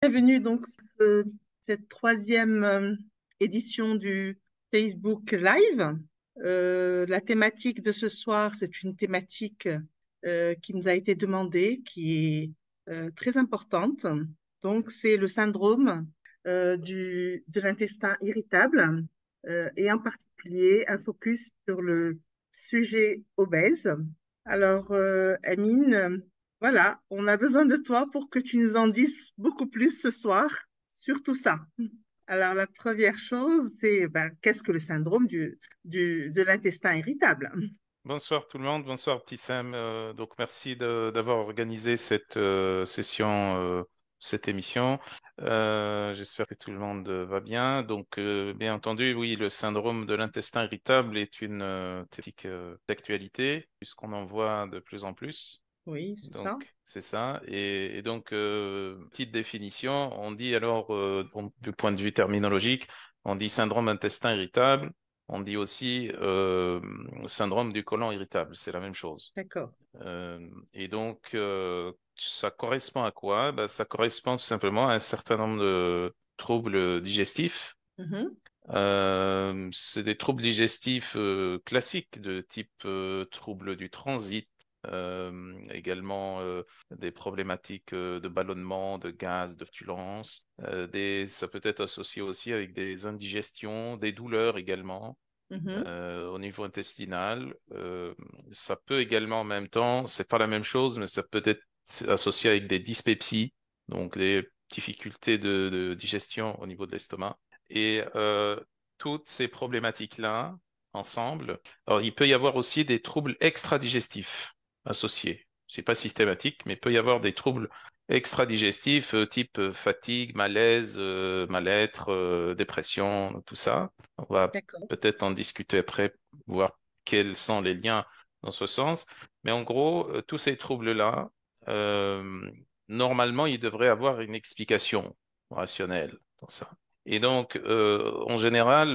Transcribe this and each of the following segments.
Bienvenue donc cette troisième édition du Facebook Live. La thématique de ce soir, c'est une thématique qui nous a été demandée, qui est très importante. Donc, c'est le syndrome de l'intestin irritable et en particulier un focus sur le sujet obèse. Alors, Amine, voilà, on a besoin de toi pour que tu nous en dises beaucoup plus ce soir sur tout ça. Alors, la première chose, c'est qu'est-ce que le syndrome de l'intestin irritable? Bonsoir tout le monde, bonsoir petit Sam. Donc merci d'avoir organisé cette session, cette émission. J'espère que tout le monde va bien. Donc bien entendu, oui, le syndrome de l'intestin irritable est une thématique d'actualité puisqu'on en voit de plus en plus. Oui, c'est ça. Donc c'est ça. Et donc petite définition, on dit alors du point de vue terminologique, on dit syndrome intestin irritable. On dit aussi syndrome du côlon irritable, c'est la même chose. D'accord. Et donc, ça correspond à quoi? Ben, ça correspond tout simplement à un certain nombre de troubles digestifs. Mhm, C'est des troubles digestifs classiques de type troubles du transit, également des problématiques de ballonnement, de gaz, de flatulence. Ça peut être associé aussi avec des indigestions, des douleurs également mhm. au niveau intestinal. Ça peut également en même temps, c'est pas la même chose, mais ça peut être associé avec des dyspepsies, donc des difficultés de digestion au niveau de l'estomac. Et toutes ces problématiques-là, ensemble, alors il peut y avoir aussi des troubles extra-digestifs associés. C'est pas systématique, mais il peut y avoir des troubles extra-digestifs type fatigue, malaise, mal-être, dépression, tout ça. On va D'accord. peut-être en discuter après, voir quels sont les liens dans ce sens. Mais en gros, tous ces troubles-là, euh, normalement, ils devraient avoir une explication rationnelle dans ça. Et donc, en général,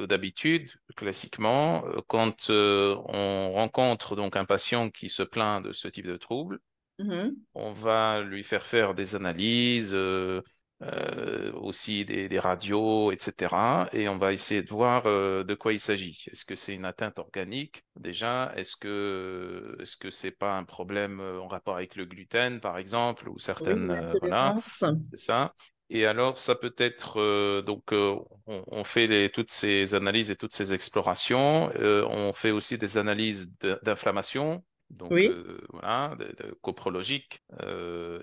d'habitude, classiquement, quand on rencontre donc un patient qui se plaint de ce type de trouble, Mhm. on va lui faire des analyses, aussi des radios, etc. Et on va essayer de voir de quoi il s'agit. Est-ce que c'est une atteinte organique déjà? Est-ce que c'est pas un problème en rapport avec le gluten, par exemple, ou Oui, certaines, voilà, l'intolérance. c'est ça. Et alors, ça peut être donc on fait toutes ces analyses et toutes ces explorations. On fait aussi des analyses d'inflammation donc Oui, voilà, coprologique,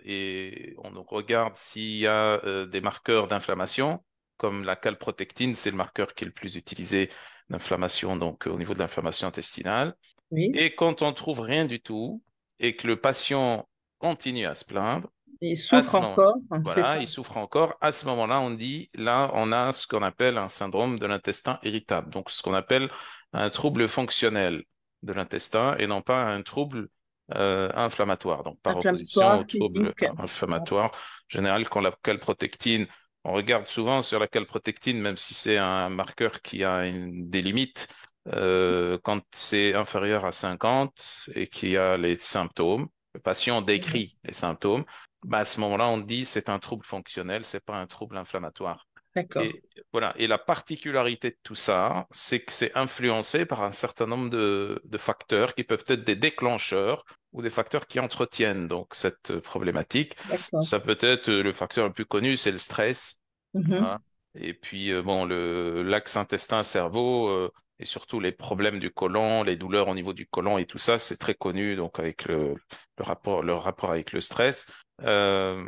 et on regarde s'il y a des marqueurs d'inflammation, comme la calprotectine, c'est le marqueur qui est le plus utilisé d'inflammation, donc au niveau de l'inflammation intestinale. oui. Et quand on trouve rien du tout et que le patient continue à se plaindre, Il à souffre ce moment, encore, c'est voilà, ça. il souffre encore. À ce moment-là, on dit, là, on a ce qu'on appelle un syndrome de l'intestin irritable. Donc, ce qu'on appelle un trouble fonctionnel de l'intestin et non pas un trouble inflammatoire. Donc, par opposition au Inflammatoire, trouble clinique. Ouais. inflammatoire, en général, quand la calprotectine, on regarde souvent sur la calprotectine, même si c'est un marqueur qui a des limites, quand c'est inférieur à 50 et qu'il y a les symptômes, le patient Mhm. décrit les symptômes, bah, à ce moment-là, on dit c'est un trouble fonctionnel, c'est pas un trouble inflammatoire. D'accord. Et voilà. Et la particularité de tout ça, c'est que c'est influencé par un certain nombre de facteurs qui peuvent être des déclencheurs ou des facteurs qui entretiennent donc cette problématique. D'accord. Ça peut être le facteur le plus connu, c'est le stress. Mhm. Hein. Et puis bon, l'axe intestin-cerveau et surtout les problèmes du côlon, les douleurs au niveau du côlon et tout ça, c'est très connu donc avec le rapport avec le stress. Euh,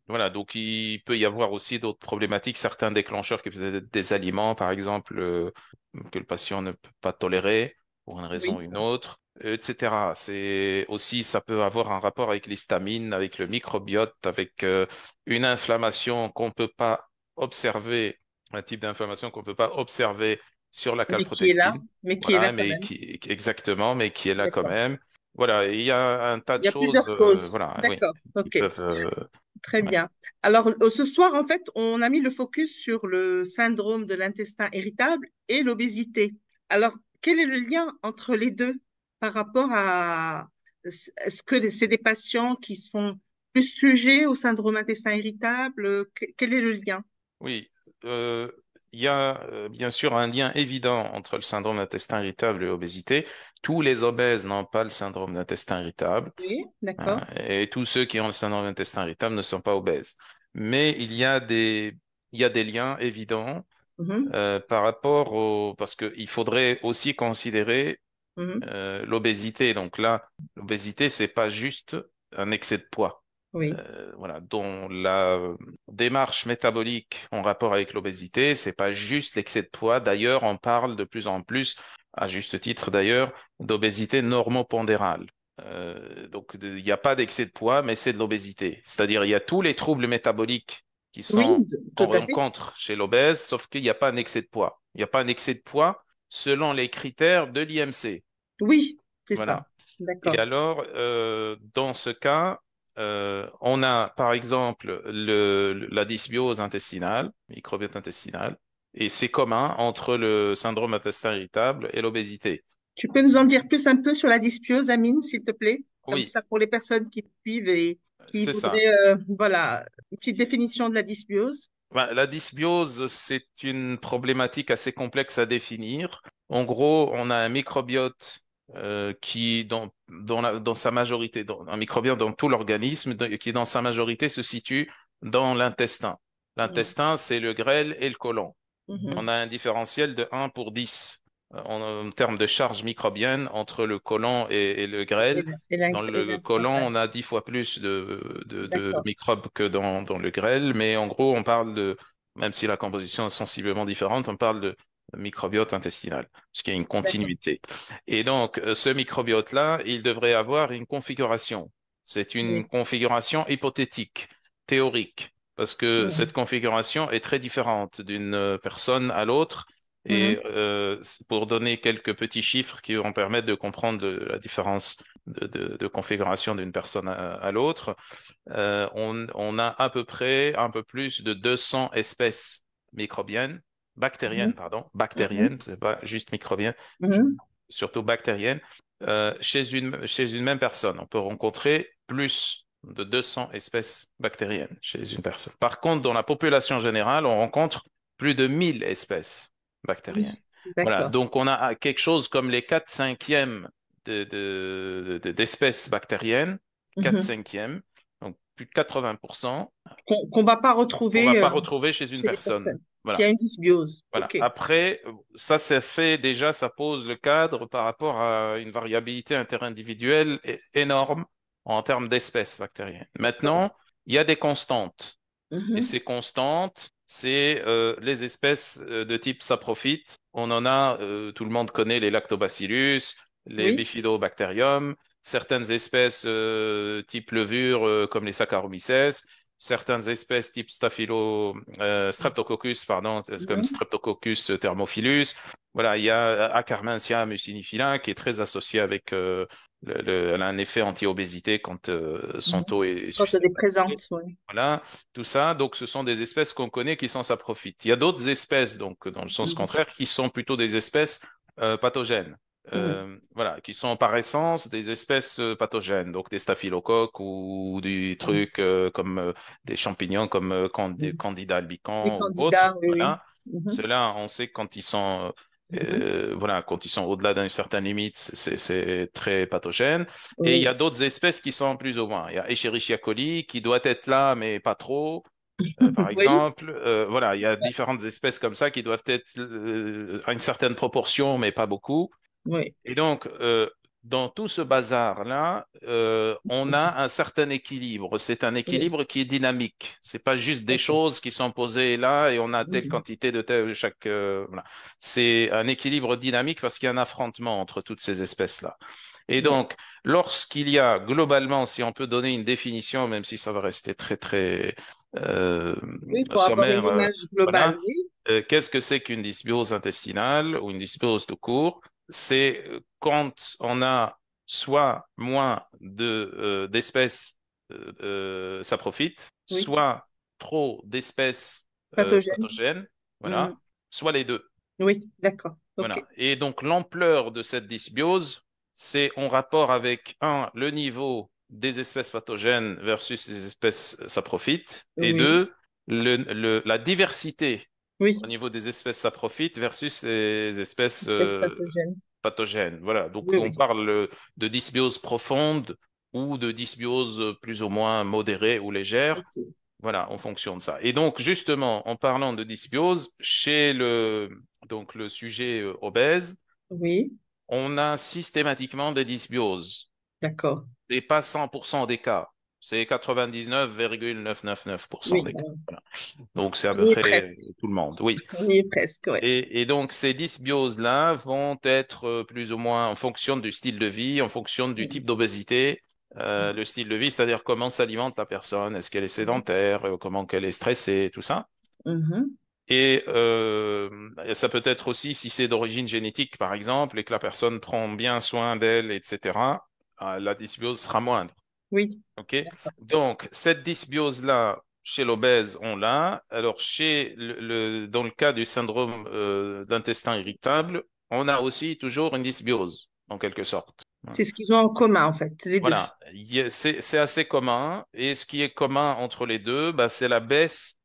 voilà, donc il peut y avoir aussi d'autres problématiques, certains déclencheurs qui peuvent être des aliments, par exemple, que le patient ne peut pas tolérer pour une raison ou Oui. une autre, etc. C'est aussi, ça peut avoir un rapport avec l'histamine, avec le microbiote, avec une inflammation qu'on peut pas observer, un type d'inflammation qu'on peut pas observer sur la Mais qui est là, calprotectine. mais qui est là Voilà, quand mais même. exactement, mais qui est là quand D'accord. même. Voilà, et il y a un tas de Il y a choses, plusieurs causes. voilà, oui, D'accord. qui OK. peuvent, Très ouais. bien. Alors, ce soir, en fait, on a mis le focus sur le syndrome de l'intestin irritable et l'obésité. Alors, quel est le lien entre les deux par rapport à est-ce que c'est des patients qui sont plus sujet au syndrome intestin irritable? Quel est le lien? Oui, euh, il y a bien sûr un lien évident entre le syndrome d'intestin irritable et l'obésité. Tous les obèses n'ont pas le syndrome d'intestin irritable, Oui, hein, d'accord. et tous ceux qui ont le syndrome d'intestin irritable ne sont pas obèses. Mais il y a des liens évidents Mhm, par rapport au... Parce qu'il faudrait aussi considérer mhm. l'obésité. Donc là, l'obésité, c'est pas juste un excès de poids. Oui, Voilà, dont la démarche métabolique en rapport avec l'obésité, c'est pas juste l'excès de poids. D'ailleurs, on parle de plus en plus, à juste titre d'ailleurs, d'obésité normopondérale. Donc, il n'y a pas d'excès de poids, mais c'est de l'obésité. C'est-à-dire, il y a tous les troubles métaboliques qui oui, sont qu'on tout à fait. rencontre chez l'obèse, sauf qu'il n'y a pas un excès de poids. Il n'y a pas un excès de poids selon les critères de l'IMC. Oui, c'est ça. Voilà. Et D'accord. alors, dans ce cas, on a par exemple la dysbiose intestinale, microbiote intestinal, et c'est commun entre le syndrome intestin irritable et l'obésité. Tu peux nous en dire plus un peu sur la dysbiose, Amine, s'il te plaît? Comme Oui, ça, pour les personnes qui te suivent et qui c'est ça. voudraient, voilà, une petite définition de la dysbiose. Ben, la dysbiose, c'est une problématique assez complexe à définir. En gros, on a un microbiote qui, dans sa majorité, un microbiote dans tout l'organisme, qui dans sa majorité se situe dans l'intestin. Mhm, L'intestin, c'est le grêle et le côlon. On mhm. a un différentiel de 1 pour 10 en termes de charge microbienne entre le côlon et le grêle. Dans Et le l'instant, côlon, ouais. on a 10 fois plus de D'accord. microbes que dans le grêle, mais en gros, on parle de, même si la composition est sensiblement différente, on parle de microbiote intestinal, parce qu'il y a une D'accord. continuité. Et donc, ce microbiote-là, il devrait avoir une configuration. C'est une Oui. configuration hypothétique, théorique, parce que cette Mhm. configuration est très différente d'une personne à l'autre. Et Mhm. pour donner quelques petits chiffres qui vont permettre de comprendre la différence de configuration d'une personne à l'autre, on a à peu près un peu plus de 200 espèces microbiennes, bactériennes, Mhm. pardon, Mhm. bactériennes, c'est pas juste microbiennes, Mhm. surtout bactériennes, chez une même personne. On peut rencontrer plus de 200 espèces bactériennes chez une personne. Par contre, dans la population générale, on rencontre plus de 1000 espèces bactériennes. Oui. Voilà, D'accord. donc on a quelque chose comme les 4 cinquièmes d'espèces bactériennes, 4 Mhm. cinquièmes, donc plus de 80%, Qu'on va pas qu'on va retrouver pas retrouver chez une chez les personne. personnes qui a Voilà. une dysbiose. Voilà. OK. Après, ça fait déjà, ça pose le cadre par rapport à une variabilité interindividuelle énorme en termes d'espèces bactériennes. D'accord. Maintenant, il y a des constantes. Et Mhm. ces constantes, c'est les espèces de type saprophyte. On en a, tout le monde connaît les lactobacillus, les Oui. bifidobacterium, certaines espèces type levure comme les Saccharomyces, certaines espèces type Streptococcus, pardon, comme Mhm. Streptococcus thermophilus. Voilà, il y a Akkermansia mucinifila qui est très associé avec elle a un effet anti-obésité quand son Mhm. taux est Quand elle est suffisamment élevé. présente, oui. Voilà, tout ça. Donc, ce sont des espèces qu'on connaît qui sont saprophytes. Il y a d'autres espèces, donc, dans le sens Mhm. contraire, qui sont plutôt des espèces pathogènes. Mhm. Voilà, qui sont par essence des espèces pathogènes, donc des staphylocoques ou des Mhm. trucs comme des champignons comme Mhm. Candida Les albicans ou candidats, autres. oui, oui. Voilà, Mhm. ceux-là, on sait que quand ils sont Mhm. voilà, quand ils sont au-delà d'une certaine limite, c'est très pathogène. Et il y Oui. a d'autres espèces qui sont plus ou moins. Il y a Escherichia coli qui doit être là, mais pas trop. Par Oui. exemple, voilà, il y a différentes espèces comme ça qui doivent être à une certaine proportion, mais pas beaucoup. Oui. Et donc, dans tout ce bazar-là, on a un certain équilibre. C'est un Oui. équilibre qui est dynamique. C'est pas juste des D'accord. choses qui sont posées là et on a telle Mhm. quantité de chaque. Voilà. C'est un équilibre dynamique parce qu'il y a un affrontement entre toutes ces espèces-là. Et Oui. donc, lorsqu'il y a globalement, si on peut donner une définition, même si ça va rester très très euh, Oui, pour avoir une sommaire, image globale, voilà. oui. Qu'est-ce que c'est qu'une dysbiose intestinale ou une dysbiose de cours? C'est quand on a soit moins d'espèces saprophytes, Oui. soit trop d'espèces Pathogène. pathogènes, Mhm. voilà, soit les deux. Oui, d'accord. OK. Voilà. Et donc l'ampleur de cette dysbiose, c'est en rapport avec, un, le niveau des espèces pathogènes versus des espèces saprophytes, et Oui, deux, la diversité oui, au niveau des espèces saprophytes versus les espèces espèce pathogène. pathogènes. Voilà, donc Oui, on oui. parle de dysbiose profonde ou de dysbiose plus ou moins modérée ou légère. Ok. Voilà, en fonction de ça. Et donc, justement, en parlant de dysbiose, chez donc le sujet obèse, Oui, on a systématiquement des dysbioses. d'accord. Et pas 100% des cas. C'est 99,999% Oui, des cas. Voilà. Donc, c'est à on peu y est près presque. tout le monde. Oui. On y est presque, ouais. Et donc, ces dysbioses-là vont être plus ou moins en fonction du style de vie, en fonction du Oui. type d'obésité. Le style de vie, c'est-à-dire comment s'alimente la personne, est-ce qu'elle est sédentaire, comment qu'elle est stressée, tout ça. Mhm. Et ça peut être aussi si c'est d'origine génétique, par exemple, et que la personne prend bien soin d'elle, etc., la dysbiose sera moindre. Oui, OK? d'accord. Donc, cette dysbiose-là, chez l'obèse, on l'a. Alors, dans le cas du syndrome d'intestin irritable, on a aussi toujours une dysbiose, en quelque sorte. C'est ce qu'ils ont en commun, en fait, les deux. Voilà, c'est assez commun. Et ce qui est commun entre les deux, bah, c'est la baisse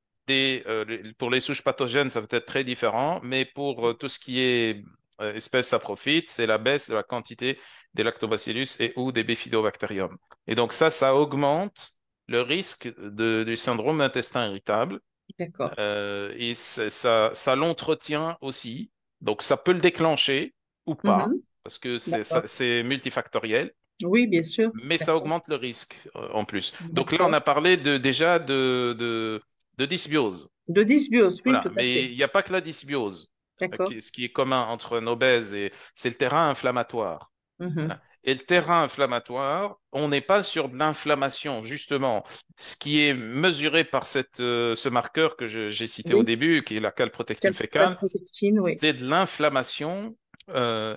pour les souches pathogènes, ça peut être très différent, mais pour tout ce qui est espèces saprophytes, c'est la baisse de la quantité des lactobacillus et ou des bifidobacterium. Et donc ça augmente le risque du syndrome d'intestin irritable. D'accord. Et ça l'entretient aussi. Donc ça peut le déclencher ou pas, Mhm. parce que D'accord. c'est multifactoriel, Oui, bien sûr. mais ça D'accord. augmente le risque en plus. Donc là, on D'accord. a parlé déjà de dysbiose. De dysbiose, oui, Voilà, tout à mais fait. il n'y a pas que la dysbiose. D'accord. Ce qui est commun entre un obèse c'est le terrain inflammatoire. Mhm. Voilà. Et le terrain inflammatoire, on n'est pas sur de l'inflammation, justement. Ce qui est mesuré par ce marqueur que j'ai cité au Oui. début, qui est la calprotectine fécale, Calprotectine, oui. c'est de l'inflammation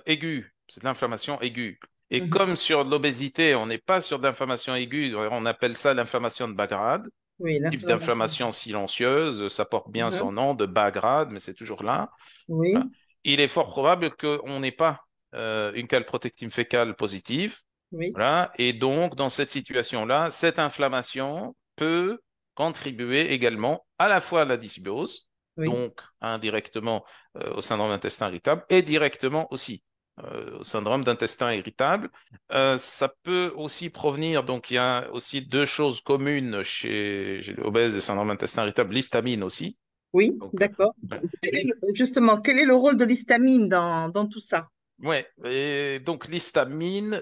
aiguë. C'est de l'inflammation aiguë. Et Mhm. comme sur l'obésité, on n'est pas sur de l'inflammation aiguë, on appelle ça l'inflammation de bas grade, Oui, type l'inflammation. d'inflammation silencieuse, ça porte bien son Mhm. nom, de bas grade, mais c'est toujours là. Voilà. Oui, Il est fort probable qu'on n'ait pas une calprotectine fécale positive. oui, Voilà. Et donc, dans cette situation-là, cette inflammation peut contribuer également à la fois à la dysbiose, oui. donc indirectement au syndrome d'intestin irritable, et directement aussi au syndrome d'intestin irritable. Ça peut aussi provenir, donc il y a aussi deux choses communes chez les obèses et syndrome d'intestin irritable, l'histamine aussi. Oui, Donc, d'accord. Justement, quel est le rôle de l'histamine dans tout ça? ouais, et donc l'histamine,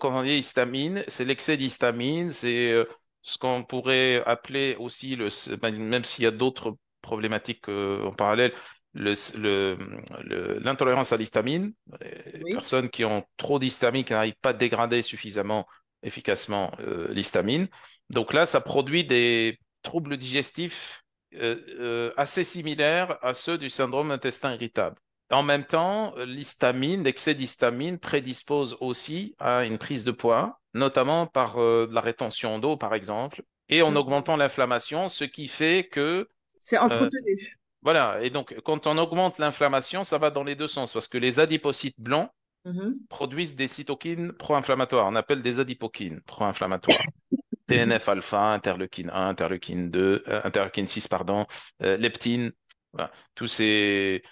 quand on dit histamine, c'est l'excès d'histamine, c'est ce qu'on pourrait appeler aussi, même s'il y a d'autres problématiques en parallèle, le, le- l'intolérance à l'histamine, les Oui. personnes qui ont trop d'histamine, qui n'arrivent pas à dégrader suffisamment efficacement l'histamine. Donc là, ça produit des troubles digestifs assez similaires à ceux du syndrome d'intestin irritable. En même temps, l'histamine, l'excès d'histamine prédispose aussi à une prise de poids, notamment par de la rétention d'eau, par exemple, et en Mhm. augmentant l'inflammation, ce qui fait que, C'est euh, entretenu. voilà, et donc quand on augmente l'inflammation, ça va dans les deux sens, parce que les adipocytes blancs Mhm. produisent des cytokines pro-inflammatoires, on appelle des adipokines pro-inflammatoires. TNF-alpha, interleukine 1, interleukine 2, interleukine 6, pardon, leptine, voilà. Tous ces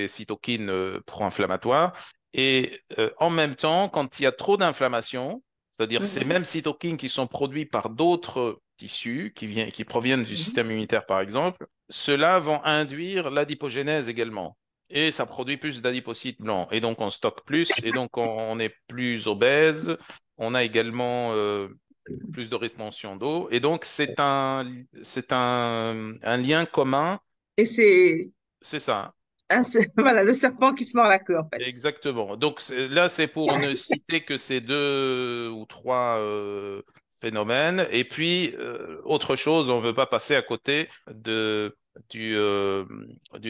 cytokines pro-inflammatoires. Et en même temps, quand il y a trop d'inflammation, c'est-à-dire ces Mhm. mêmes cytokines qui sont produits par d'autres tissus, qui proviennent du Mhm. système immunitaire par exemple, ceux-là vont induire l'adipogénèse également. Et ça produit plus d'adipocytes blancs. Et donc on stocke plus, et donc on est plus obèse, on a également plus de rétention d'eau. Et donc, c'est un lien commun. Et c'est C'est ça. voilà, le serpent qui se mord la queue, en fait. Exactement. Donc, là, c'est pour ne citer que ces deux ou trois phénomènes. Et puis, autre chose, on ne veut pas passer à côté du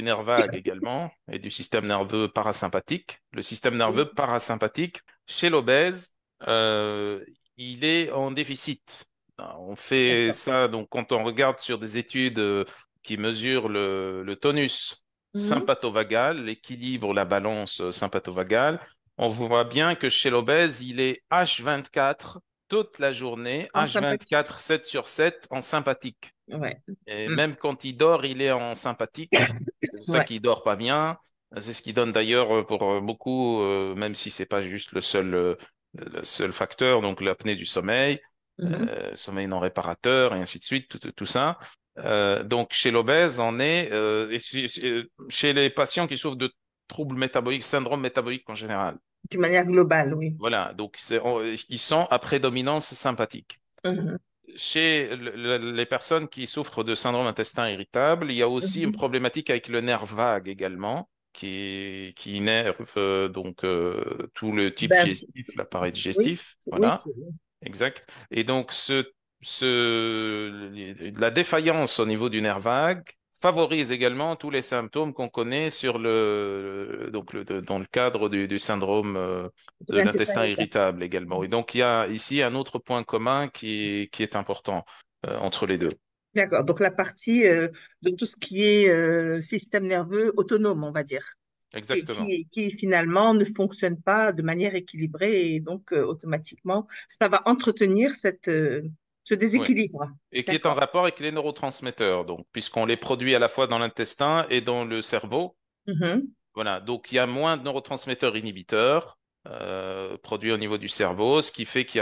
nerf vague également et du système nerveux parasympathique. Le système Oui, nerveux parasympathique, chez l'obèse, euh, il est en déficit. On fait d'accord. ça, donc, quand on regarde sur des études qui mesurent le tonus Mhm. sympathovagal, l'équilibre, la balance sympathovagale, on voit bien que chez l'obèse, il est H24 toute la journée, En sympathie. H24, 7 sur 7 en sympathique. Ouais. Et Mm. même quand il dort, il est en sympathique. C'est pour ça Ouais. qu'il dort pas bien. C'est ce qui donne d'ailleurs pour beaucoup, même si c'est pas juste le seul facteur, donc l'apnée du sommeil, Mhm. sommeil non réparateur et ainsi de suite, tout ça. Donc chez l'obèse, on est chez les patients qui souffrent de troubles métaboliques, syndrome métabolique en général. D'une manière globale, oui. Voilà, donc ils sont à prédominance sympathique. Mhm. Chez les personnes qui souffrent de syndrome intestin irritable, il y a aussi une Mhm. problématique avec le nerf vague également, qui innerve tout le type Ben, digestif, l'appareil oui, digestif. oui. Voilà, exact. Et donc la défaillance au niveau du nerf vague favorise également tous les symptômes qu'on connaît sur dans le cadre du syndrome De de l'intestin l'intestin irritable. irritable également. Et donc, il y a ici un autre point commun qui est important entre les deux. D'accord. Donc la partie de tout ce qui est système nerveux autonome, on va dire, Exactement. qui finalement ne fonctionne pas de manière équilibrée et donc automatiquement, ça va entretenir ce Oui. déséquilibre. Et qui est en D'accord. rapport avec les neurotransmetteurs, donc, puisqu'on les produit à la fois dans l'intestin et dans le cerveau. Mhm. Voilà, donc il y a moins de neurotransmetteurs inhibiteurs produits au niveau du cerveau, ce qui fait il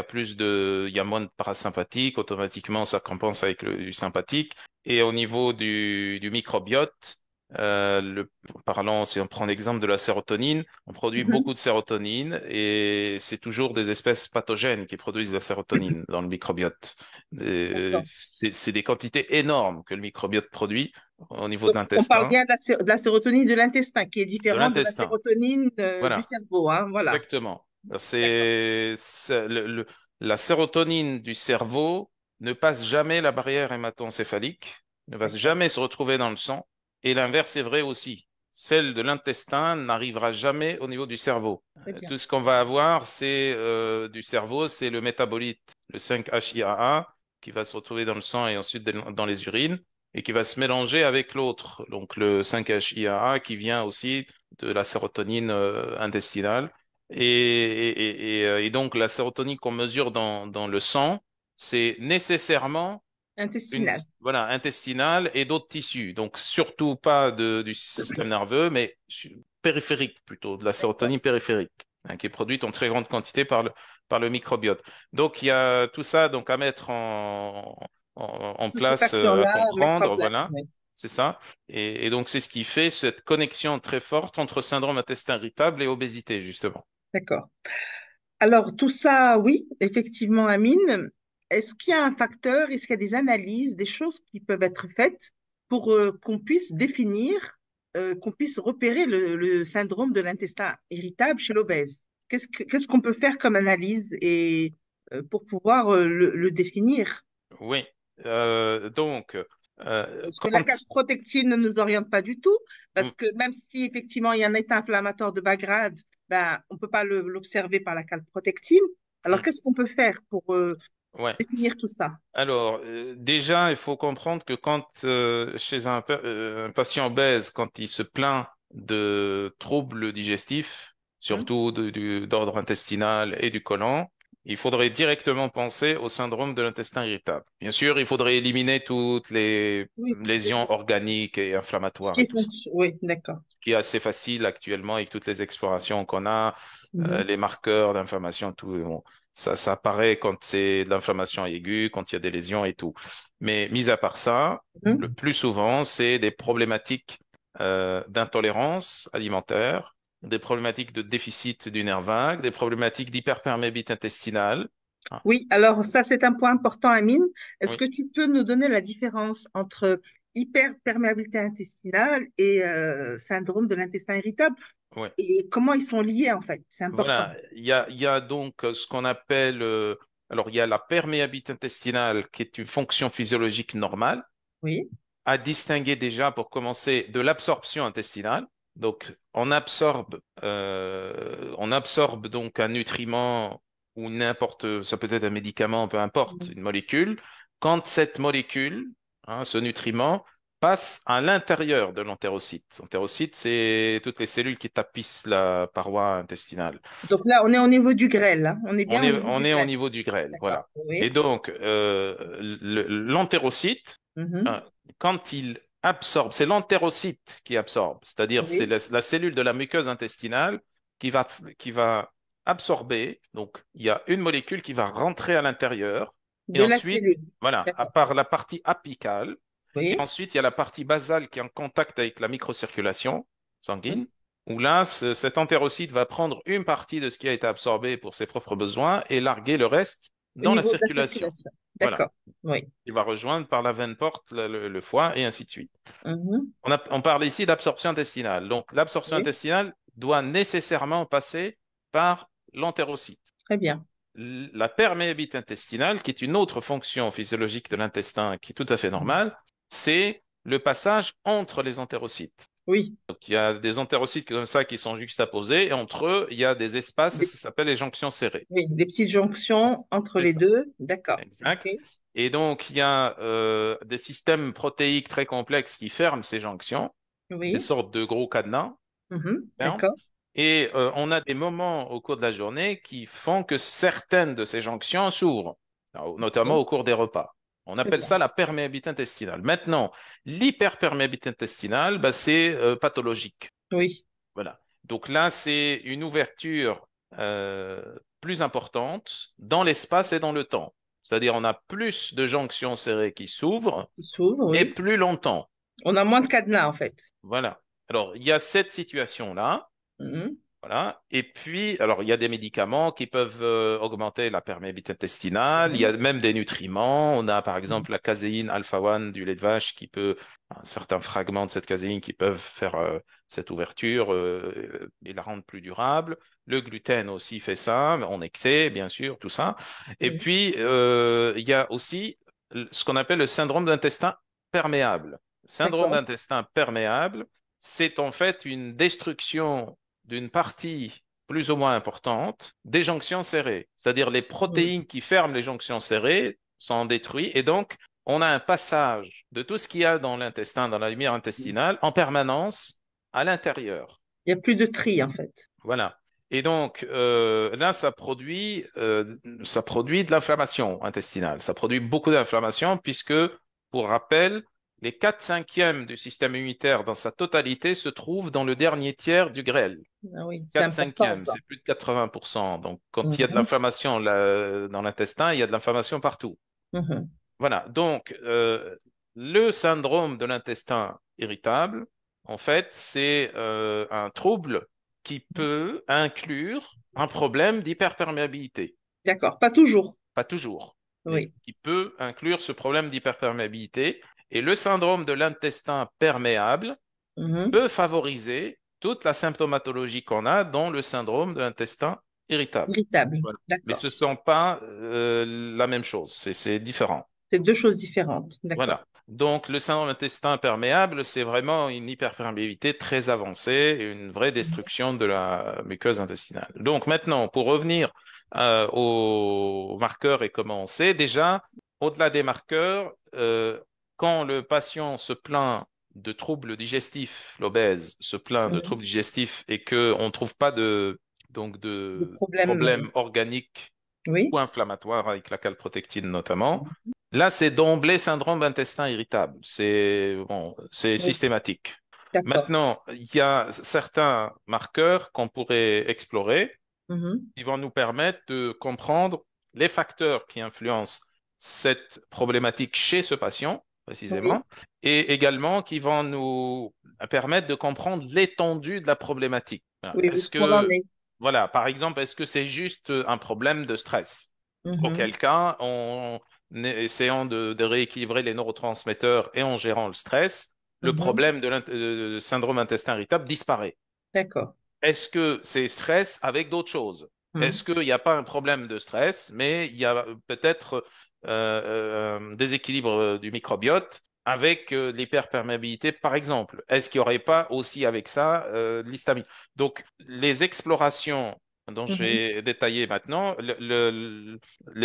y a moins de parasympathique, automatiquement ça compense avec du sympathique. Et au niveau du microbiote, parlant, si on prend l'exemple de la sérotonine, on produit Mhm. beaucoup de sérotonine et c'est toujours des espèces pathogènes qui produisent la sérotonine dans le microbiote. D'accord. C'est des quantités énormes que le microbiote produit au niveau de Donc, on parle l'intestin, bien de la sérotonine de l'intestin, qui est de différente de la l'intestin. sérotonine du Voilà. cerveau, hein, voilà. Exactement. D'accord. La sérotonine du cerveau ne passe jamais la barrière hémato-encéphalique, ne va D'accord. jamais se retrouver dans le sang, et l'inverse est vrai aussi. Celle de l'intestin n'arrivera jamais au niveau du cerveau. Très bien. Tout ce qu'on va avoir, c'est du cerveau, c'est le métabolite, le 5-HIAA, qui va se retrouver dans le sang et ensuite dans les urines, et qui va se mélanger avec l'autre, donc le 5-HIAA qui vient aussi de la sérotonine intestinale. Et donc, la sérotonine qu'on mesure dans le sang, c'est nécessairement Intestinal. voilà, intestinale et d'autres tissus. Donc, surtout pas du système nerveux, mais périphérique plutôt, de la D'accord. sérotonine périphérique, hein, qui est produite en très grande quantité par le microbiote. Donc, il y a tout ça donc, à mettre en Tous ces place, à facteurs-là, mettre en comprendre, place. voilà. Oui. C'est ça. Et donc, c'est ce qui fait cette connexion très forte entre syndrome intestin irritable et obésité, justement. D'accord. Alors, tout ça, oui, effectivement, Amine. Est-ce qu'il y a un facteur, est-ce qu'il y a des analyses, des choses qui peuvent être faites pour qu'on puisse définir, qu'on puisse repérer le syndrome de l'intestin irritable chez l'obèse? Qu'est-ce qu'on peut faire comme analyse et pour pouvoir le définir? Oui. Donc, Est-ce que la quand calprotectine ne nous oriente pas du tout? Parce mm, que même si effectivement il y a un état inflammatoire de bas grade, ben, on ne peut pas l'observer par la calprotectine. Alors mm, qu'est-ce qu'on peut faire pour ouais. définir tout ça? Alors, déjà, il faut comprendre que quand chez un patient obèse, quand il se plaint de troubles digestifs, Hein. surtout d'ordre intestinal et du côlon, il faudrait directement penser au syndrome de l'intestin irritable. Bien sûr, il faudrait éliminer toutes les Oui, lésions organiques et ce inflammatoires qui et est tout ça, fonction. Oui, d'accord. ce qui est assez facile actuellement avec toutes les explorations qu'on a, Mhm. les marqueurs d'inflammation, tout. Bon, ça apparaît quand c'est de l'inflammation aiguë, quand il y a des lésions et tout. Mais mis à part ça, le Mhm. plus souvent, c'est des problématiques d'intolérance alimentaire, des problématiques de déficit du nerf vague, des problématiques d'hyperperméabilité intestinale. Ah, Oui, alors ça, c'est un point important, Amine. Est-ce oui, que tu peux nous donner la différence entre hyperperméabilité intestinale et syndrome de l'intestin irritable oui. et comment ils sont liés en fait? C'est important. Voilà, il y a donc ce qu'on appelle, alors il y a la perméabilité intestinale qui est une fonction physiologique normale, Oui. à distinguer déjà pour commencer de l'absorption intestinale. Donc on absorbe donc un nutriment ou n'importe, ça peut être un médicament, peu importe, Mhm. une molécule. Quand cette molécule, hein, ce nutriment, passe à l'intérieur de l'entérocyte. L'entérocyte, c'est toutes les cellules qui tapissent la paroi intestinale. Donc là, on est au niveau du grêle, hein. On est On bien au est, niveau on du est au grêle. niveau du grêle, D'accord. voilà. Et Oui. donc, l'entérocyte, Mhm. quand il absorbe, c'est l'entérocyte qui absorbe, c'est-à-dire c'est Oui. la cellule de la muqueuse intestinale qui va absorber. Donc, il y a une molécule qui va rentrer à l'intérieur. Et De la ensuite, cellule. voilà, à D'accord. part la partie apicale, et Oui. ensuite, il y a la partie basale qui est en contact avec la microcirculation Oui. sanguine, où là, cet entérocyte va prendre une partie de ce qui a été absorbé pour ses propres besoins et larguer le reste Au dans la niveau de la circulation. circulation. Voilà. D'accord. Oui. Il va rejoindre par la veine porte le foie et ainsi de suite. Mhm. On parle ici d'absorption intestinale. Donc, l'absorption Oui. intestinale doit nécessairement passer par l'entérocyte. Très bien. La perméabilité intestinale, qui est une autre fonction physiologique de l'intestin qui est tout à fait normale, c'est le passage entre les entérocytes. Oui. Donc, il y a des entérocytes comme ça qui sont juxtaposés et entre eux, il y a des espaces et Des, ça s'appelle les jonctions serrées. oui, des petites jonctions entre C'est les ça. deux. D'accord. Exact. OK. Et donc, il y a des systèmes protéiques très complexes qui ferment ces jonctions, des Oui. sortes de gros cadenas. Mhm. Hein. D'accord. Et on a des moments au cours de la journée qui font que certaines de ces jonctions s'ouvrent, alors, notamment Oui. au cours des repas. On Très appelle bien. ça la perméabilité intestinale. Maintenant, l'hyperperméabilité intestinale, bah, c'est pathologique. Oui. Voilà. Donc là, c'est une ouverture euh, plus importante dans l'espace et dans le temps. C'est-à-dire, on a plus de jonctions serrées qui s'ouvrent Qui s'ouvre, et oui. plus longtemps. On a moins de cadenas, en fait. Voilà. Alors, il y a cette situation-là. Mhm. Voilà. Et puis, alors, il y a des médicaments qui peuvent augmenter la perméabilité intestinale. Il y Oui. a même des nutriments. On a, par Mhm. exemple, la caséine alpha-1 du lait de vache un certain fragment de cette caséine qui peuvent faire cette ouverture et la rendre plus durable. Le gluten aussi fait ça, mais en excès, bien sûr, tout ça. Et Oui. puis, il y a aussi ce qu'on appelle le syndrome d'intestin perméable. Syndrome D'accord. d'intestin perméable, c'est en fait une destruction d'une partie plus ou moins importante des jonctions serrées. C'est-à-dire les Mhm. protéines qui ferment les jonctions serrées sont détruites et donc on a un passage de tout ce qu'il y a dans l'intestin, dans la lumière intestinale, en permanence à l'intérieur. Il n'y a plus de tri, en fait. Voilà. Et donc là, ça produit de l'inflammation intestinale. Ça produit beaucoup d'inflammation puisque, pour rappel, les 4/5 du système immunitaire dans sa totalité se trouvent dans le dernier tiers du grêle. Ah oui, c'est 4/5, important, ça. c'est plus de 80%. Donc, quand il y a de Mhm. l'inflammation dans l'intestin, il y a de l'inflammation partout. Mhm. Voilà. Donc, le syndrome de l'intestin irritable, en fait, c'est un trouble qui peut inclure un problème d'hyperperméabilité. D'accord. Pas toujours. Pas toujours, mais Oui. qui peut inclure ce problème d'hyperperméabilité. Et le syndrome de l'intestin perméable Mhm. peut favoriser toute la symptomatologie qu'on a dans le syndrome de l'intestin irritable. Irritable. Voilà. Mais ce D'accord. ne sont pas la même chose, c'est différent. C'est deux choses différentes. D'accord. Voilà. Donc, le syndrome d'intestin perméable, c'est vraiment une hyperperméabilité très avancée et une vraie destruction de la muqueuse intestinale. Donc, maintenant, pour revenir aux marqueurs et comment on sait, déjà, au-delà des marqueurs, quand le patient se plaint de troubles digestifs, l'obèse se plaint de Mhm. troubles digestifs et qu'on ne trouve pas Des de problèmes. problèmes organiques Oui. ou inflammatoires avec la calprotectine notamment, là, c'est d'emblée syndrome d'intestin irritable. C'est bon, c'est Oui. systématique. D'accord. Maintenant, il y a certains marqueurs qu'on pourrait explorer Mhm. qui vont nous permettre de comprendre les facteurs qui influencent cette problématique chez ce patient, Oui. précisément, et également qui vont nous permettre de comprendre l'étendue de la problématique. Oui, où Est-ce est-ce qu'on en que, est? voilà, par exemple, est-ce que c'est juste un problème de stress? Mhm. Auquel cas, essayant de rééquilibrer les neurotransmetteurs et en gérant le stress, le Mhm. problème de syndrome intestin irritable disparaît. D'accord. Est-ce que c'est stress avec d'autres choses? Est-ce Mhm. qu'il n'y a pas un problème de stress, mais il y a peut-être déséquilibre du microbiote avec l'hyperperméabilité, par exemple? Est-ce qu'il n'y aurait pas aussi avec ça l'histamine? Donc, les explorations dont je Mhm. vais détailler maintenant,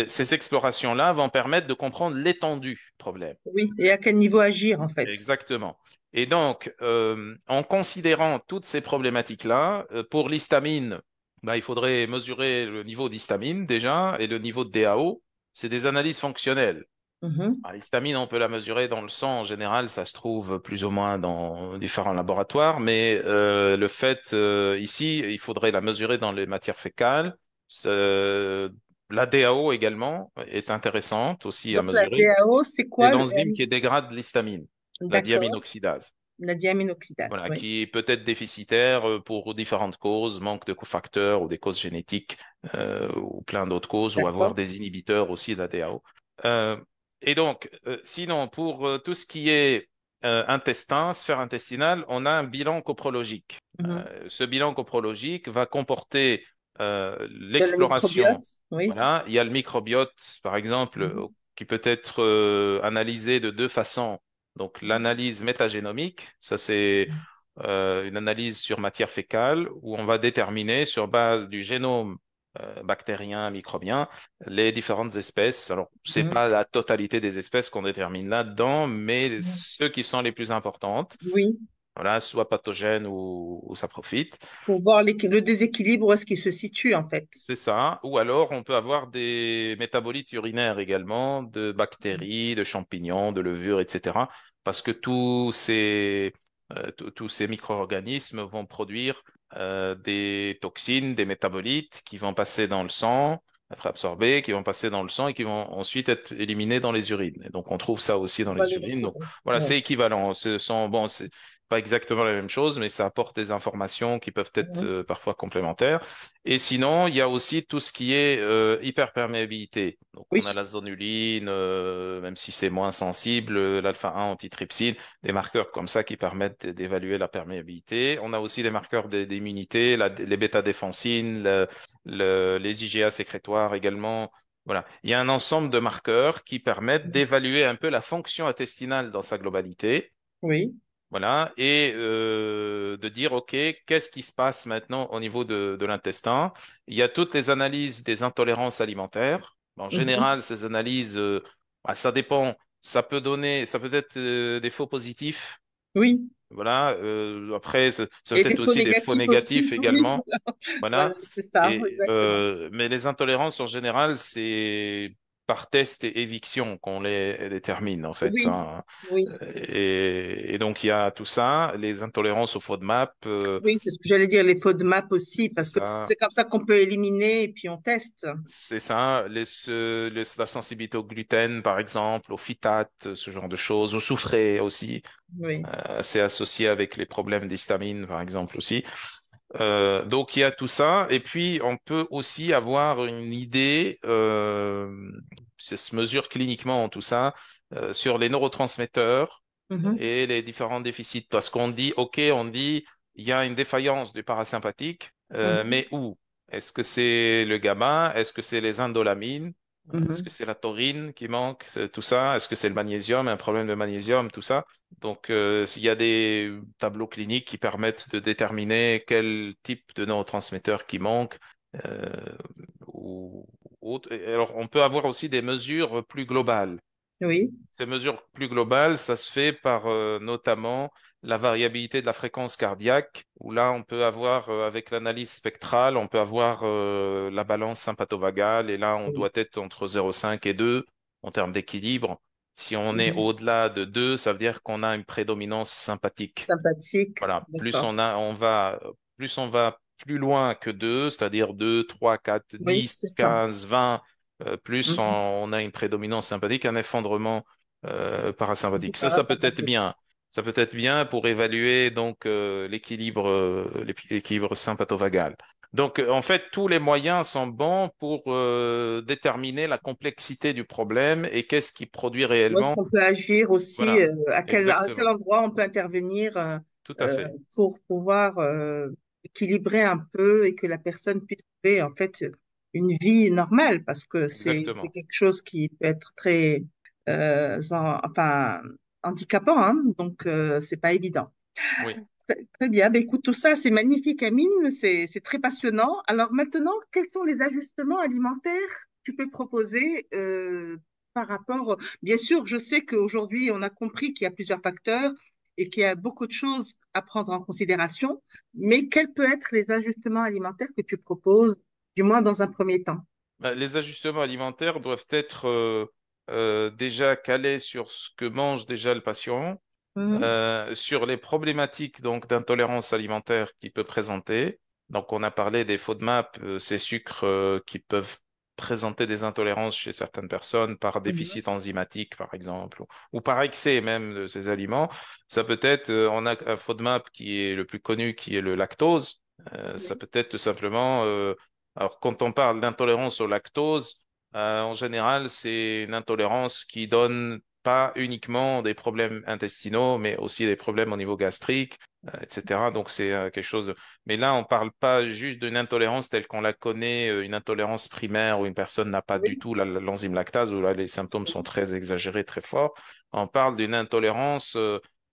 ces explorations-là vont permettre de comprendre l'étendue du problème. Oui, et à quel niveau agir en fait? Exactement. Et donc, en considérant toutes ces problématiques-là, pour l'histamine, bah, il faudrait mesurer le niveau d'histamine déjà et le niveau de DAO. C'est des analyses fonctionnelles. Mhm. Ah, l'histamine, on peut la mesurer dans le sang en général, ça se trouve plus ou moins dans différents laboratoires, mais le fait ici, il faudrait la mesurer dans les matières fécales. La DAO également est intéressante aussi à Donc la mesurer. DAO, c'est C'est quoi? l'enzyme qui dégrade l'histamine, la D'accord, diaminoxydase. la diaminoxydase, Voilà, oui. qui peut être déficitaire pour différentes causes, manque de cofacteurs ou des causes génétiques ou plein d'autres causes, ou avoir D'accord. des inhibiteurs aussi de la DAO. Euh, et donc, sinon, pour tout ce qui est intestin, sphère intestinale, on a un bilan coprologique. Mhm. Ce bilan coprologique va comporter Il y a le l'exploration. microbiote, oui. Voilà, il y a le microbiote, par exemple, Mhm. qui peut être analysé de deux façons. Donc, l'analyse métagénomique, ça c'est une analyse sur matière fécale où on va déterminer sur base du génome bactérien, microbien, les différentes espèces. Alors, c'est Mhm. pas la totalité des espèces qu'on détermine là-dedans, mais Mhm. ceux qui sont les plus importantes, Oui, voilà, soit pathogènes ou ça profite. pour voir le déséquilibre, où est-ce qu'il se situe en fait. C'est ça. Ou alors, on peut avoir des métabolites urinaires également, de bactéries, de champignons, de levures, etc. Parce que tous ces micro-organismes vont produire des toxines, des métabolites qui vont passer dans le sang, être absorbés, qui vont passer dans le sang et qui vont ensuite être éliminés dans les urines. Et donc, on trouve ça aussi On dans va les les urines. Donc, retrouver. voilà, Oui. c'est équivalent. Bon, c'est pas exactement la même chose, mais ça apporte des informations qui peuvent être Mhm. parfois complémentaires. Et sinon, il y a aussi tout ce qui est hyperperméabilité. Donc, on a Oui. la zonuline, même si c'est moins sensible, l'alpha-1 antitrypsine, des marqueurs comme ça qui permettent d'évaluer la perméabilité. On a aussi des marqueurs d'immunité, les bêta-défensines, les IgA sécrétoires également. Voilà. Il y a un ensemble de marqueurs qui permettent d'évaluer un peu la fonction intestinale dans sa globalité. Oui. Voilà, et de dire, OK, qu'est-ce qui se passe maintenant au niveau de l'intestin? Il y a toutes les analyses des intolérances alimentaires. En Mhm. général, ces analyses, bah, ça dépend, ça peut être des faux positifs. Oui. Voilà, après, ça Et peut des être faux aussi des faux négatifs négatifs aussi. Oui. également. Voilà, Voilà. c'est ça, exactement. Mais les intolérances en général, c'est par test et éviction qu'on les détermine en fait, Oui. hein. Oui. Et donc il y a tout ça, les intolérances aux FODMAP, Oui, c'est ce que j'allais dire, les FODMAP aussi, c'est parce que ça, c'est comme ça qu'on peut éliminer et puis on teste. c'est ça, la sensibilité au gluten par exemple, au phytate, ce genre de choses, au soufré aussi, Oui. c'est associé avec les problèmes d'histamine par exemple aussi. Donc il y a tout ça, et puis on peut aussi avoir une idée, ça se mesure cliniquement tout ça, sur les neurotransmetteurs Mhm. et les différents déficits. Parce qu'on dit, OK, on dit, il y a une défaillance du parasympathique, Mhm. mais où? Est-ce que c'est le GABA? Est-ce que c'est les indolamines? Est-ce que Mhm. c'est la taurine qui manque? C'est tout ça? Est-ce que c'est le magnésium? Un problème de magnésium? Tout ça? Donc, s'il y a des tableaux cliniques qui permettent de déterminer quel type de neurotransmetteur qui manque, euh, ou autre. Et alors, on peut avoir aussi des mesures plus globales. Oui. Ces mesures plus globales, ça se fait par notamment la variabilité de la fréquence cardiaque, où là, on peut avoir, avec l'analyse spectrale, on peut avoir la balance sympathovagale, et là, on Oui. doit être entre 0,5 et 2 en termes d'équilibre. Si on est Mhm. au-delà de 2, ça veut dire qu'on a une prédominance sympathique. Sympathique. Voilà, D'accord. plus on va plus loin que 2, c'est-à-dire 2, 3, 4, Oui, c'est 10, ça. 15, 20, plus Mhm. on a une prédominance sympathique, un effondrement Du parasympathique. Ça peut être parasympathique. bien. Ça peut être bien pour évaluer donc l'équilibre sympathovagal. Donc, en fait, tous les moyens sont bons pour déterminer la complexité du problème et qu'est-ce qui produit Où est-ce réellement. qu'on peut agir aussi, Voilà, à quel exactement. endroit on peut intervenir Tout à euh, fait. pour pouvoir équilibrer un peu et que la personne puisse trouver en fait une vie normale parce que c'est Exactement. quelque chose qui peut être très enfin handicapant, hein, donc c'est pas évident. Oui. Très bien. Ben, écoute, tout ça, c'est magnifique, Amine. C'est très passionnant. Alors maintenant, quels sont les ajustements alimentaires que tu peux proposer par rapport... Bien sûr, je sais qu'aujourd'hui, on a compris qu'il y a plusieurs facteurs et qu'il y a beaucoup de choses à prendre en considération, mais quels peuvent être les ajustements alimentaires que tu proposes, du moins dans un premier temps? Les ajustements alimentaires doivent être déjà calés sur ce que mange déjà le patient, Mhm. sur les problématiques donc d'intolérance alimentaire qu'il peut présenter. Donc, on a parlé des FODMAP, ces sucres qui peuvent présenter des intolérances chez certaines personnes par Mhm. déficit enzymatique, par exemple, ou par excès même de ces aliments. Ça peut être, on a un FODMAP qui est le plus connu, qui est le lactose. Ça Oui. peut être tout simplement, alors quand on parle d'intolérance au lactose, en général, c'est une intolérance qui donne pas uniquement des problèmes intestinaux, mais aussi des problèmes au niveau gastrique, etc. Donc c'est quelque chose. Mais là, on parle pas juste d'une intolérance telle qu'on la connaît, une intolérance primaire où une personne n'a pas du Oui. tout l'enzyme lactase, où là les symptômes sont très exagérés, très forts. On parle d'une intolérance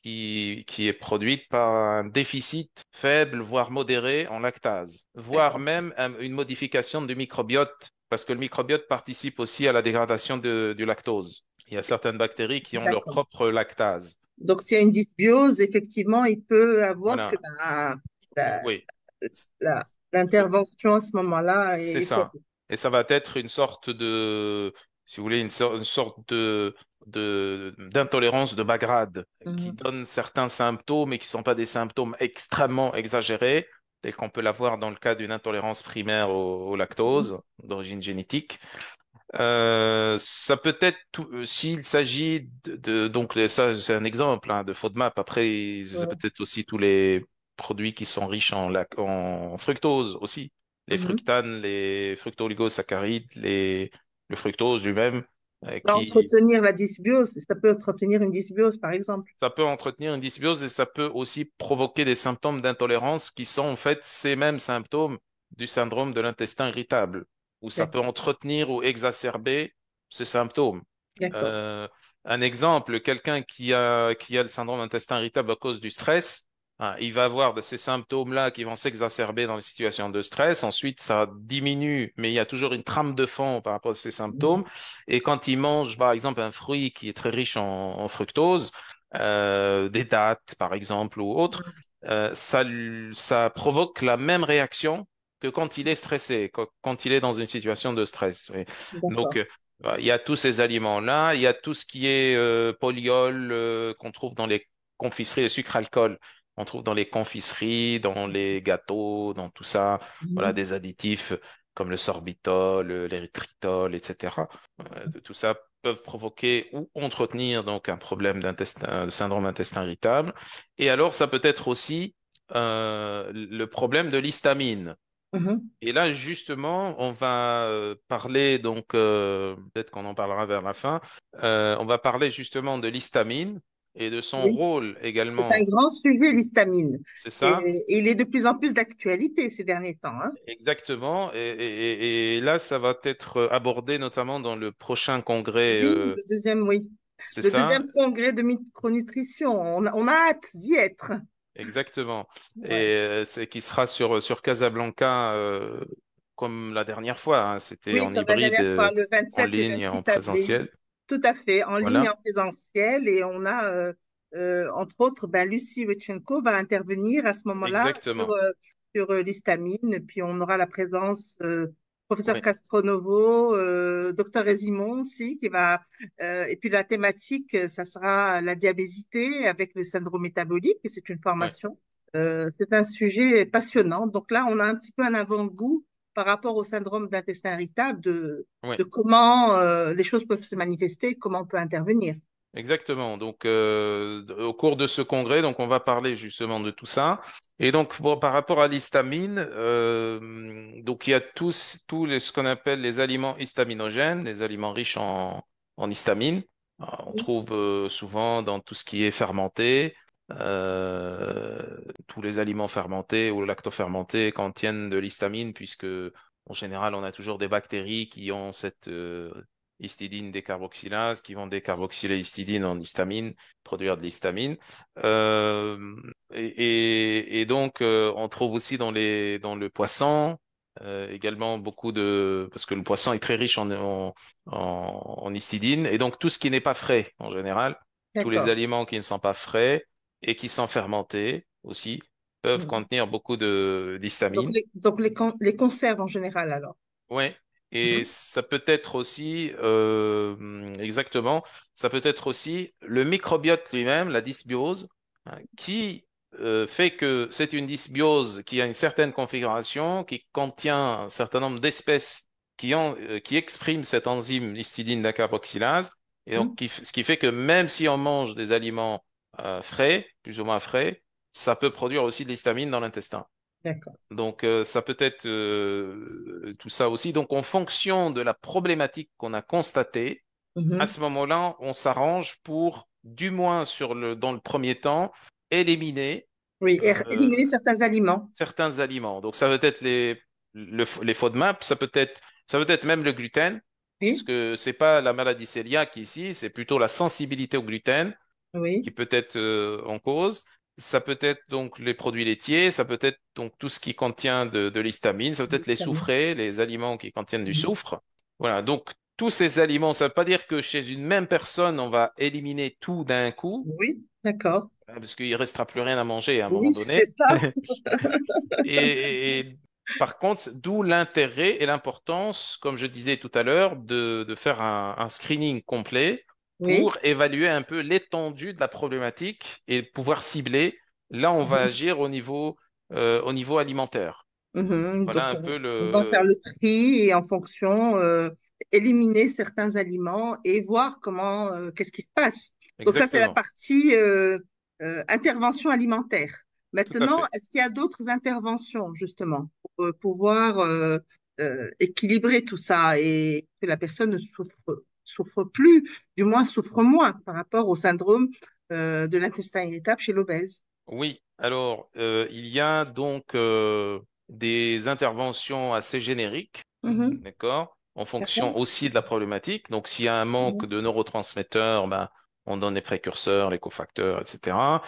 qui est produite par un déficit faible, voire modéré en lactase, voire D'accord. même une modification du microbiote, parce que le microbiote participe aussi à la dégradation du lactose. Il y a certaines bactéries qui ont leur D'accord. propre lactase. Donc, s'il y a une dysbiose, effectivement, il peut avoir que Voilà. la- Oui. l'intervention à ce moment-là C'est est ça. correcte. Et ça va être une sorte de, si vous voulez, une sorte d'intolérance de bas grade qui Mhm. donne certains symptômes et qui ne sont pas des symptômes extrêmement exagérés, tels qu'on peut l'avoir dans le cas d'une intolérance primaire au lactose d'origine génétique. Ça peut être, s'il s'agit donc ça c'est un exemple hein, de FODMAP. Après, ça peut Mhm. être aussi tous les produits qui sont riches en fructose aussi. Les Mhm. fructanes, les fructooligosaccharides, le fructose lui-même, Bah, qui entretenir la dysbiose, ça peut entretenir une dysbiose, par exemple. ça peut entretenir une dysbiose et ça peut aussi provoquer des symptômes d'intolérance qui sont en fait ces mêmes symptômes du syndrome de l'intestin irritable, où ça peut D'accord. entretenir ou exacerber ces symptômes. D'accord. Euh, un exemple, quelqu'un qui a le syndrome d'intestin irritable à cause du stress, hein, il va avoir de ces symptômes-là qui vont s'exacerber dans les situations de stress. Ensuite, ça diminue, mais il y a toujours une trame de fond par rapport à ces symptômes. Mhm. Et quand il mange, par exemple, un fruit qui est très riche en fructose, des dattes, par exemple, ou autres, ça provoque la même réaction que quand il est stressé, quand il est dans une situation de stress. Oui. Donc, D'accord. il y a tous ces aliments-là, il y a tout ce qui est polyol qu'on trouve dans les confiseries, les sucres alcool. On trouve dans les confiseries, dans les gâteaux, dans tout ça, voilà, Mhm. des additifs comme le sorbitol, l'érythritol, etc. Tout ça peuvent provoquer ou entretenir donc un problème d'intestin, de syndrome d'intestin irritable. Et alors, ça peut être aussi le problème de l'histamine. Mhm. Et là, justement, on va parler, donc peut-être qu'on en parlera vers la fin, on va parler justement de l'histamine et de son Oui. rôle C'est un également. grand sujet, l'histamine. C'est ça? Et il est de plus en plus d'actualité ces derniers temps, hein. Exactement. Et là, ça va être abordé notamment dans le prochain congrès, Oui, le deuxième, oui. c'est Le ça? deuxième congrès de micronutrition. On a hâte d'y être. Exactement. Et Ouais. c'est qui sera sur Casablanca comme la dernière fois, hein. C'était Oui, en comme la hybride, dernière fois, le en 27 et ligne, en 28 avril. présentiel. Tout à fait, en ligne et Voilà. en présentiel. Et on a, entre autres, ben, Lucie Wetchenko va intervenir à ce moment-là Exactement. sur l'histamine. Puis on aura la présence professeur Oui, Castronovo, docteur Résimon aussi, qui va... et puis la thématique, ça sera la diabésité avec le syndrome métabolique. Et c'est une oui, formation. C'est un sujet passionnant. Donc là, on a un petit peu un avant-goût par rapport au syndrome d'intestin irritable oui. de comment les choses peuvent se manifester, comment on peut intervenir. Exactement. Donc, au cours de ce congrès, donc on va parler justement de tout ça. Et donc, par rapport à l'histamine, donc il y a ce qu'on appelle les aliments histaminogènes, les aliments riches en histamine. On Oui, trouve souvent dans tout ce qui est fermenté, tous les aliments fermentés ou lactofermentés contiennent de l'histamine, puisque en général, on a toujours des bactéries qui ont cette histidine décarboxylase, qui vont décarboxyler l'histidine en histamine, produire de l'histamine. Euh, et donc, on trouve aussi dans le poisson également beaucoup de... Parce que le poisson est très riche en histidine. Et donc, tout ce qui n'est pas frais, en général, tous les D'accord. aliments qui ne sont pas frais et qui sont fermentés aussi, peuvent Mhm. contenir beaucoup de d'histamine. Les conserves en général, alors. Ouais. Et Mhm. ça peut être aussi, exactement, ça peut être aussi le microbiote lui-même, la dysbiose, hein, qui fait que c'est une dysbiose qui a une certaine configuration, qui contient un certain nombre d'espèces qui expriment cette enzyme histidine décarboxylase. Et donc, Mhm. ce qui fait que même si on mange des aliments frais, plus ou moins frais, ça peut produire aussi de l'histamine dans l'intestin. D'accord. Donc, ça peut être tout ça aussi. Donc, en fonction de la problématique qu'on a constatée, à Mhm. ce moment-là, on s'arrange pour, du moins dans le premier temps, éliminer Oui, euh, éliminer certains aliments. certains aliments. Donc, ça peut être les FODMAP, ça peut être même le gluten, parce Oui, que c'est pas la maladie cœliaque ici, c'est plutôt la sensibilité au gluten qui oui. peut être en cause. Ça peut être donc les produits laitiers, ça peut être donc tout ce qui contient de l'histamine, ça peut être les Vitamines. soufrés, les aliments qui contiennent du Mhm. soufre. Voilà, donc tous ces aliments, ça ne veut pas dire que chez une même personne, on va éliminer tout d'un coup, Oui, d'accord. hein, parce qu'il ne restera plus rien à manger à un moment Oui, donné. c'est ça. Et par contre, d'où l'intérêt et l'importance, comme je disais tout à l'heure, de faire un screening complet Oui. pour évaluer un peu l'étendue de la problématique et pouvoir cibler. Là, on va Mhm. agir au niveau alimentaire. Mhm. Voilà Donc, un peu on va faire le... le tri et en fonction, éliminer certains aliments et voir qu'est-ce qui se passe. Donc, ça, c'est la Exactement, partie intervention alimentaire. tout à Maintenant, fait. est-ce qu'il y a d'autres interventions, justement, pour pouvoir équilibrer tout ça et que la personne ne souffre plus, du moins souffre moins par rapport au syndrome de l'intestin irritable chez l'obèse? Oui, alors il y a donc des interventions assez génériques, Mhm. d'accord, en D'accord? fonction aussi de la problématique. Donc, s'il y a un manque Mhm. de neurotransmetteurs, ben, on donne les précurseurs, les cofacteurs, etc.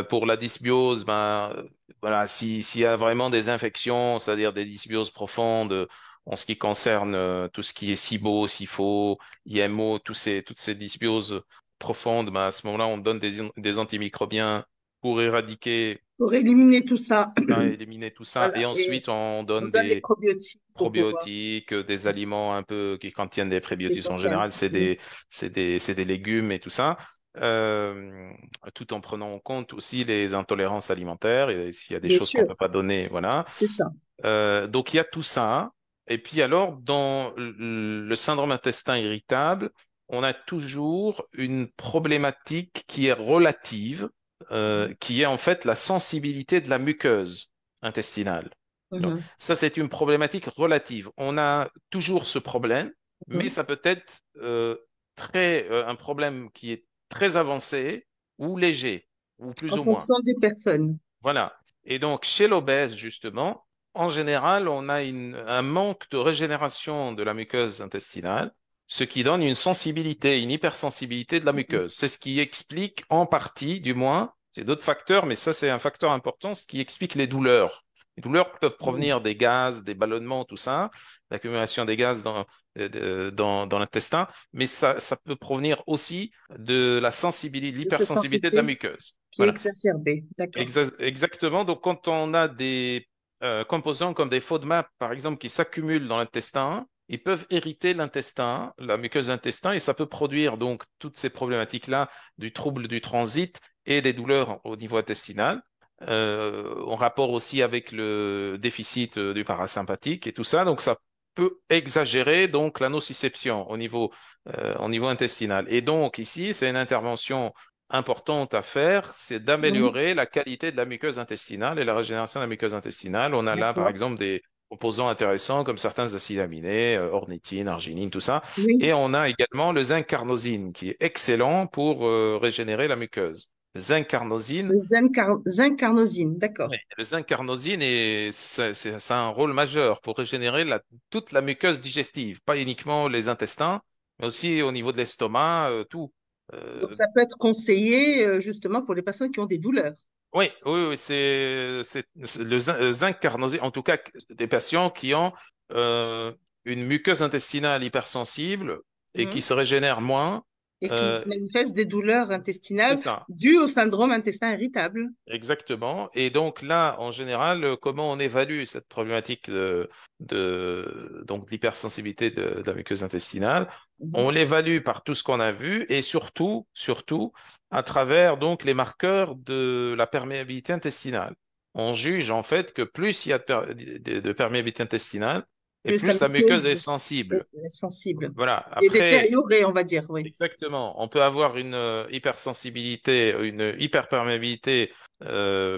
Pour la dysbiose, ben, voilà, s'il y a vraiment des infections, c'est-à-dire des dysbioses profondes en ce qui concerne tout ce qui est SIBO, SIFO, IMO, toutes ces dysbioses profondes, ben, à ce moment-là, on donne des antimicrobiens pour éradiquer, Pour éliminer tout ça. hein, éliminer tout ça. Voilà. Et Et ensuite, on on donne donne des des probiotiques pour pouvoir probiotiques, des aliments un peu qui contiennent des les prébiotiques. En contiennent. général, Mhm. c'est des légumes et tout ça. Euh, Tout en prenant en compte aussi les intolérances alimentaires et s'il y a des Bien choses qu'on sûr, peut pas donner, voilà. c'est ça. Donc il y a tout ça. Et puis alors, dans le syndrome intestin irritable, on a toujours une problématique qui est relative, qui est en fait la sensibilité de la muqueuse intestinale. Alors, Mhm. ça, c'est une problématique relative. On a toujours ce problème, mais Mhm. ça peut être un problème qui est très avancé ou léger, ou plus En ou moins. fonction des personnes. Voilà. Et donc, chez l'obèse, justement, en général, on a un manque de régénération de la muqueuse intestinale, ce qui donne une sensibilité, une hypersensibilité de la Mhm. muqueuse. C'est ce qui explique en partie, du moins, c'est d'autres facteurs, mais ça, c'est un facteur important, ce qui explique les douleurs. Les douleurs peuvent Mhm. provenir des gaz, des ballonnements, tout ça, l'accumulation des gaz dans l'intestin, mais ça peut provenir aussi de la sensibilité, de De cette l'hypersensibilité de la sensibilité muqueuse. qui est Voilà. exacerbée. D'accord. Exactement. Donc, quand on a des composants comme des FODMAP, par exemple, qui s'accumulent dans l'intestin, ils peuvent irriter l'intestin, la muqueuse intestin, et ça peut produire donc toutes ces problématiques-là du trouble du transit et des douleurs au niveau intestinal, en rapport aussi avec le déficit du parasympathique et tout ça. Donc, ça peut exagérer donc la nociception au niveau intestinal. Et donc, ici, c'est une intervention importante à faire, c'est Mhm. d'améliorer la qualité de la muqueuse intestinale et la régénération de la muqueuse intestinale. On a là, par D'accord. exemple, des composants intéressants comme certains acides aminés, ornithine, arginine, tout ça. Et Oui. on a également le zincarnosine qui est excellent pour régénérer la muqueuse. Zincarnosine, Le zincarnosine. D'accord. oui, le zincarnosine ça a un rôle majeur pour régénérer toute la muqueuse digestive, pas uniquement les intestins, mais aussi au niveau de l'estomac, tout. Donc, Euh, ça peut être conseillé justement pour les personnes qui ont des douleurs. oui, oui, oui, c'est le zinc carnosé, en tout cas des patients qui ont une muqueuse intestinale hypersensible et qui Mhm. se régénèrent moins. Et qui euh, se manifestent des douleurs c'est intestinales ça. dues au syndrome intestin irritable. Exactement. Et donc là, en général, comment on évalue cette problématique donc de l'hypersensibilité de la muqueuse intestinale? Mhm. On l'évalue par tout ce qu'on a vu et surtout, à travers donc les marqueurs de la perméabilité intestinale. On juge en fait que plus il y a de perméabilité intestinale et Plus la plus la muqueuse est muqueuse sensible. est sensible Voilà. et Après, détériorée, on va dire, oui. exactement. On peut avoir une hypersensibilité, une hyperperméabilité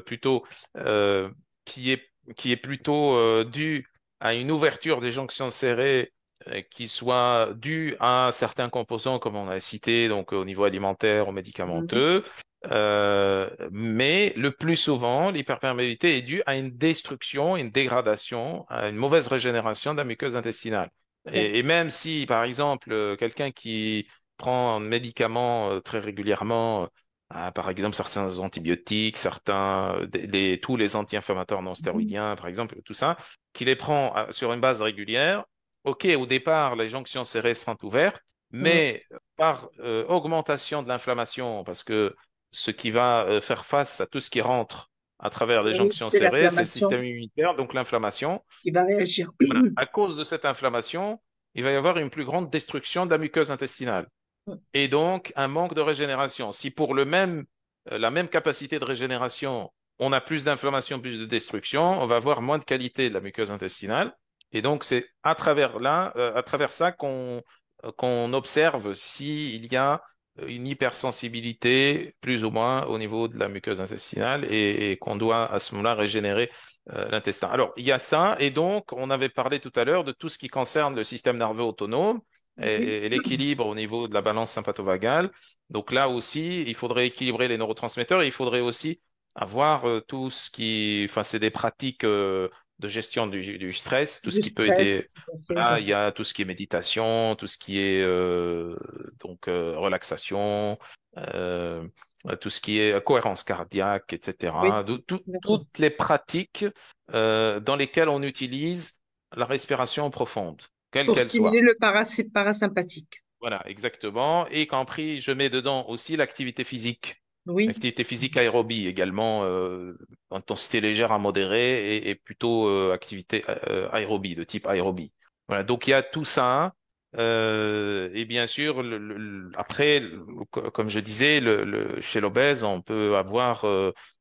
plutôt euh, qui est, qui est plutôt due à une ouverture des jonctions serrées qui soit due à certains composants comme on a cité, donc au niveau alimentaire ou Mhm. médicamenteux. Mais le plus souvent, l'hyperperméabilité est due à une destruction, une dégradation, à une mauvaise régénération de la muqueuse intestinale. Et D'accord. même si, par exemple, quelqu'un qui prend un médicament très régulièrement, par exemple certains antibiotiques, tous les anti-inflammatoires non Mhm. stéroïdiens, par exemple, tout ça, qui les prend sur une base régulière. OK, au départ, les jonctions serrées sont ouvertes, Mhm. mais par augmentation de l'inflammation, parce que ce qui va faire face à tout ce qui rentre à travers les Oui, jonctions c'est serrées, c'est le l'inflammation système immunitaire, donc l'inflammation. qui va réagir. Voilà. À cause de cette inflammation, il va y avoir une plus grande destruction de la muqueuse intestinale et donc un manque de régénération. Si pour la même capacité de régénération, on a plus d'inflammation, plus de destruction, on va avoir moins de qualité de la muqueuse intestinale. Et donc c'est à travers ça qu'on observe s'il y a une hypersensibilité plus ou moins au niveau de la muqueuse intestinale et qu'on doit à ce moment-là régénérer l'intestin. Alors il y a ça et donc on avait parlé tout à l'heure de tout ce qui concerne le système nerveux autonome Oui, et l'équilibre au niveau de la balance sympatho-vagale. Donc là aussi, il faudrait équilibrer les neurotransmetteurs et il faudrait aussi avoir tout ce qui, enfin, c'est des pratiques de gestion du stress, tout ce du qui peut aider. stress, tout à fait, Voilà, oui. il y a tout ce qui est méditation, tout ce qui est relaxation, euh, tout ce qui est cohérence cardiaque, Oui, etc. d'accord. Toutes les pratiques dans lesquelles on utilise la respiration profonde, quelle Pour qu'elle stimuler soit. le parasympathique. Voilà, exactement. Et compris, je mets dedans aussi l'activité physique. Oui, L'activité physique aérobie également, intensité légère à modérée et plutôt activité aérobie, de type aérobie. Voilà, donc il y a tout ça. Et bien sûr, après, comme je disais, chez l'obèse, on peut avoir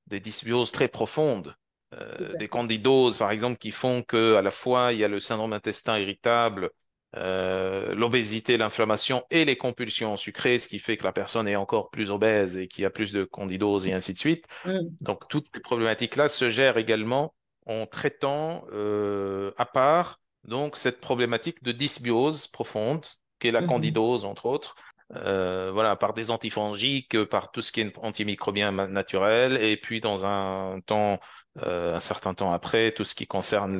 des dysbioses très profondes, tout à des fait. candidoses, par exemple, qui font que à la fois il y a le syndrome intestin irritable, l'obésité, l'inflammation et les compulsions sucrées, ce qui fait que la personne est encore plus obèse et qui a plus de candidose et ainsi de suite. Mm. Donc, toutes ces problématiques-là se gèrent également en traitant à part donc cette problématique de dysbiose profonde, qui est la Mhm. candidose, entre autres. Voilà, par des antifongiques, par tout ce qui est antimicrobien naturel, et puis dans un certain temps après, tout ce qui concerne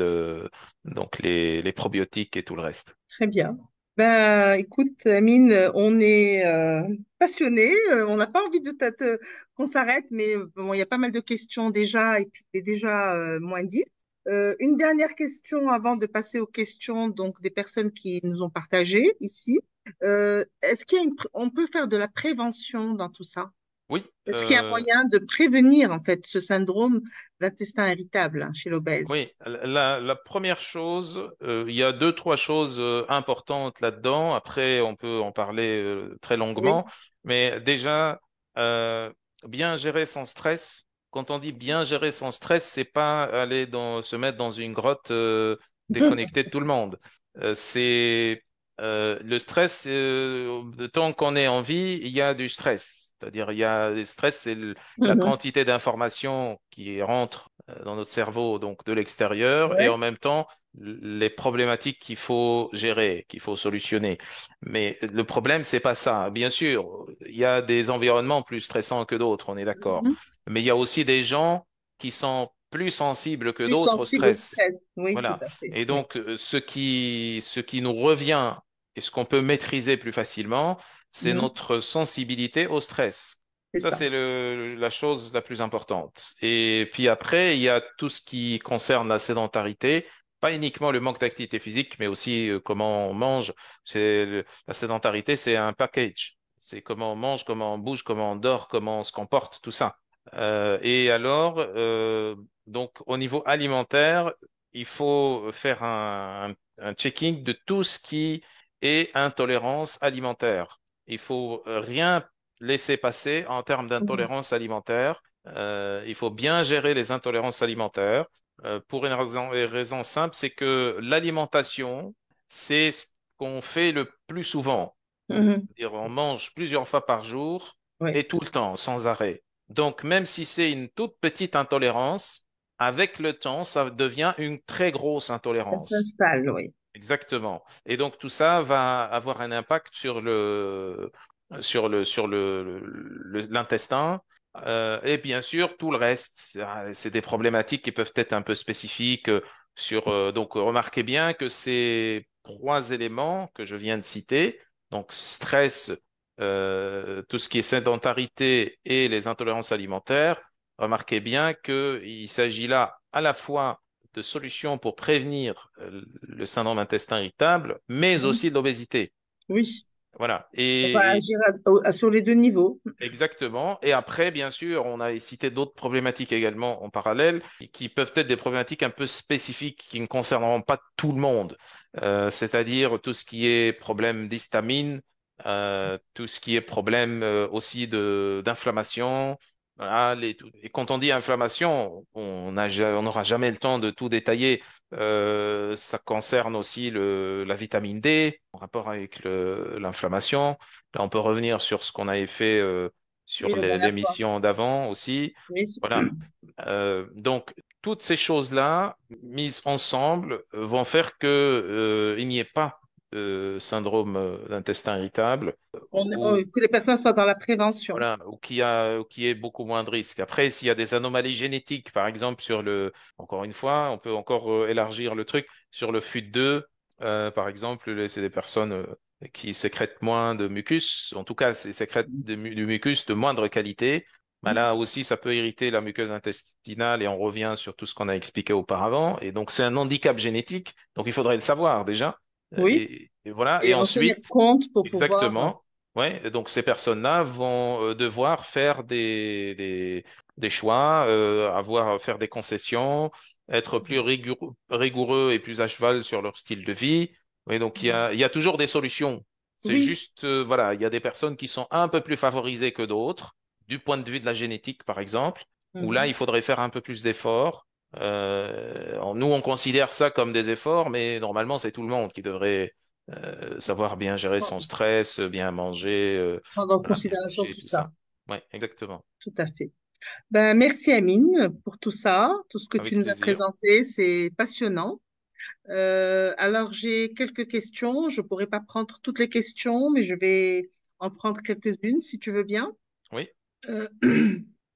donc les probiotiques et tout le reste. Très bien. Ben, écoute, Amine, on est passionnés. On n'a pas envie qu'on s'arrête, mais bon, il y a pas mal de questions déjà et puis c'est déjà moins dit. Une dernière question avant de passer aux questions donc des personnes qui nous ont partagé ici. Est-ce on peut faire de la prévention dans tout ça? Oui, Est-ce qu'il y a moyen de prévenir en fait ce syndrome d'intestin irritable hein, chez l'obèse? Oui, la première chose, il y a deux, trois choses importantes là-dedans. Après, on peut en parler très Oui. longuement. Mais déjà, euh, bien gérer son stress. Quand on dit bien gérer son stress, c'est pas se mettre dans une grotte déconnecté de tout le monde. C'est le stress. Tant qu'on est en vie, il y a du stress. C'est-à-dire, il y a le stress, c'est la Mhm. quantité d'informations qui rentrent dans notre cerveau, donc de l'extérieur, et Ouais. en même temps les problématiques qu'il faut gérer, qu'il faut solutionner. Mais le problème, c'est pas ça. Bien sûr, il y a des environnements plus stressants que d'autres, on est d'accord. Mhm. Mais il y a aussi des gens qui sont plus sensibles que Plus d'autres au sensible au stress. stress. Oui, tout Voilà. à fait. Et Oui. donc, ce qui nous revient et ce qu'on peut maîtriser plus facilement, c'est Mhm. notre sensibilité au stress. C'est Ça, ça. c'est la chose la plus importante. Et puis après, il y a tout ce qui concerne la sédentarité, pas uniquement le manque d'activité physique, mais aussi comment on mange. La sédentarité, c'est un package. C'est comment on mange, comment on bouge, comment on dort, comment on se comporte, tout ça. Et alors, donc au niveau alimentaire, il faut faire un checking de tout ce qui est intolérance alimentaire. Il faut rien laisser passer en termes Mhm. d'intolérance alimentaire. Il faut bien gérer les intolérances alimentaires pour une raison simple, c'est que l'alimentation, c'est ce qu'on fait le plus souvent. Mhm. C'est-à-dire, on mange plusieurs fois par jour Oui, et tout le temps, sans arrêt. Donc, même si c'est une toute petite intolérance, avec le temps, ça devient une très grosse ça intolérance. s'installe, oui. Exactement. Et donc tout ça va avoir un impact sur l'intestin et bien sûr tout le reste. C'est des problématiques qui peuvent être un peu spécifiques donc remarquez bien que ces trois éléments que je viens de citer, donc stress, tout ce qui est sédentarité et les intolérances alimentaires, remarquez bien qu'il s'agit là à la fois de solutions pour prévenir le syndrome intestin irritable, mais Mhm. aussi de l'obésité. Oui, Voilà. on va agir sur les deux niveaux. Exactement. Et après, bien sûr, on a cité d'autres problématiques également en parallèle, qui peuvent être des problématiques un peu spécifiques qui ne concerneront pas tout le monde. C'est-à-dire tout ce qui est problème d'histamine, tout ce qui est problème aussi d'inflammation. Voilà, et quand on dit inflammation, on n'aura jamais le temps de tout détailler. Ça concerne aussi la vitamine D en rapport avec l'inflammation. Là, on peut revenir sur ce qu'on avait fait Oui, sur la dernière fois. l'émission d'avant aussi. Oui, Voilà. Donc, toutes ces choses-là, mises ensemble, vont faire que il n'y ait pas de syndrome d'intestin irritable ou, que les personnes soient dans la prévention. voilà, ou qui ait beaucoup moins de risques. Après, s'il y a des anomalies génétiques, par exemple, encore une fois, on peut encore élargir le truc sur le FUT2, par exemple, c'est des personnes qui sécrètent moins de mucus, en tout cas, c'est sécrètent du mucus de moindre qualité. Bah là aussi, ça peut irriter la muqueuse intestinale et on revient sur tout ce qu'on a expliqué auparavant. Et donc, c'est un handicap génétique. Donc, il faudrait le savoir déjà. Oui, Et voilà. Et et en tenir ensuite, compte pour pouvoir. exactement. Ouais, et donc ces personnes-là vont devoir faire des choix, faire des concessions, être plus rigoureux et plus à cheval sur leur style de vie. Oui, donc il y a toujours des solutions. C'est Oui. juste, voilà, il y a des personnes qui sont un peu plus favorisées que d'autres, du point de vue de la génétique, par exemple, où là, Mhm. il faudrait faire un peu plus d'efforts. Nous, on considère ça comme des efforts, mais normalement, c'est tout le monde qui devrait savoir bien gérer son stress, bien manger, Prendre en voilà, bien considération coucher, tout tout ça. ça. Oui, exactement. Tout à fait. Ben, merci Amine pour tout ça, tout ce que tu Avec nous as plaisir. présenté, c'est passionnant. Alors j'ai quelques questions. Je pourrais pas prendre toutes les questions, mais je vais en prendre quelques-unes si tu veux bien. Oui, Euh,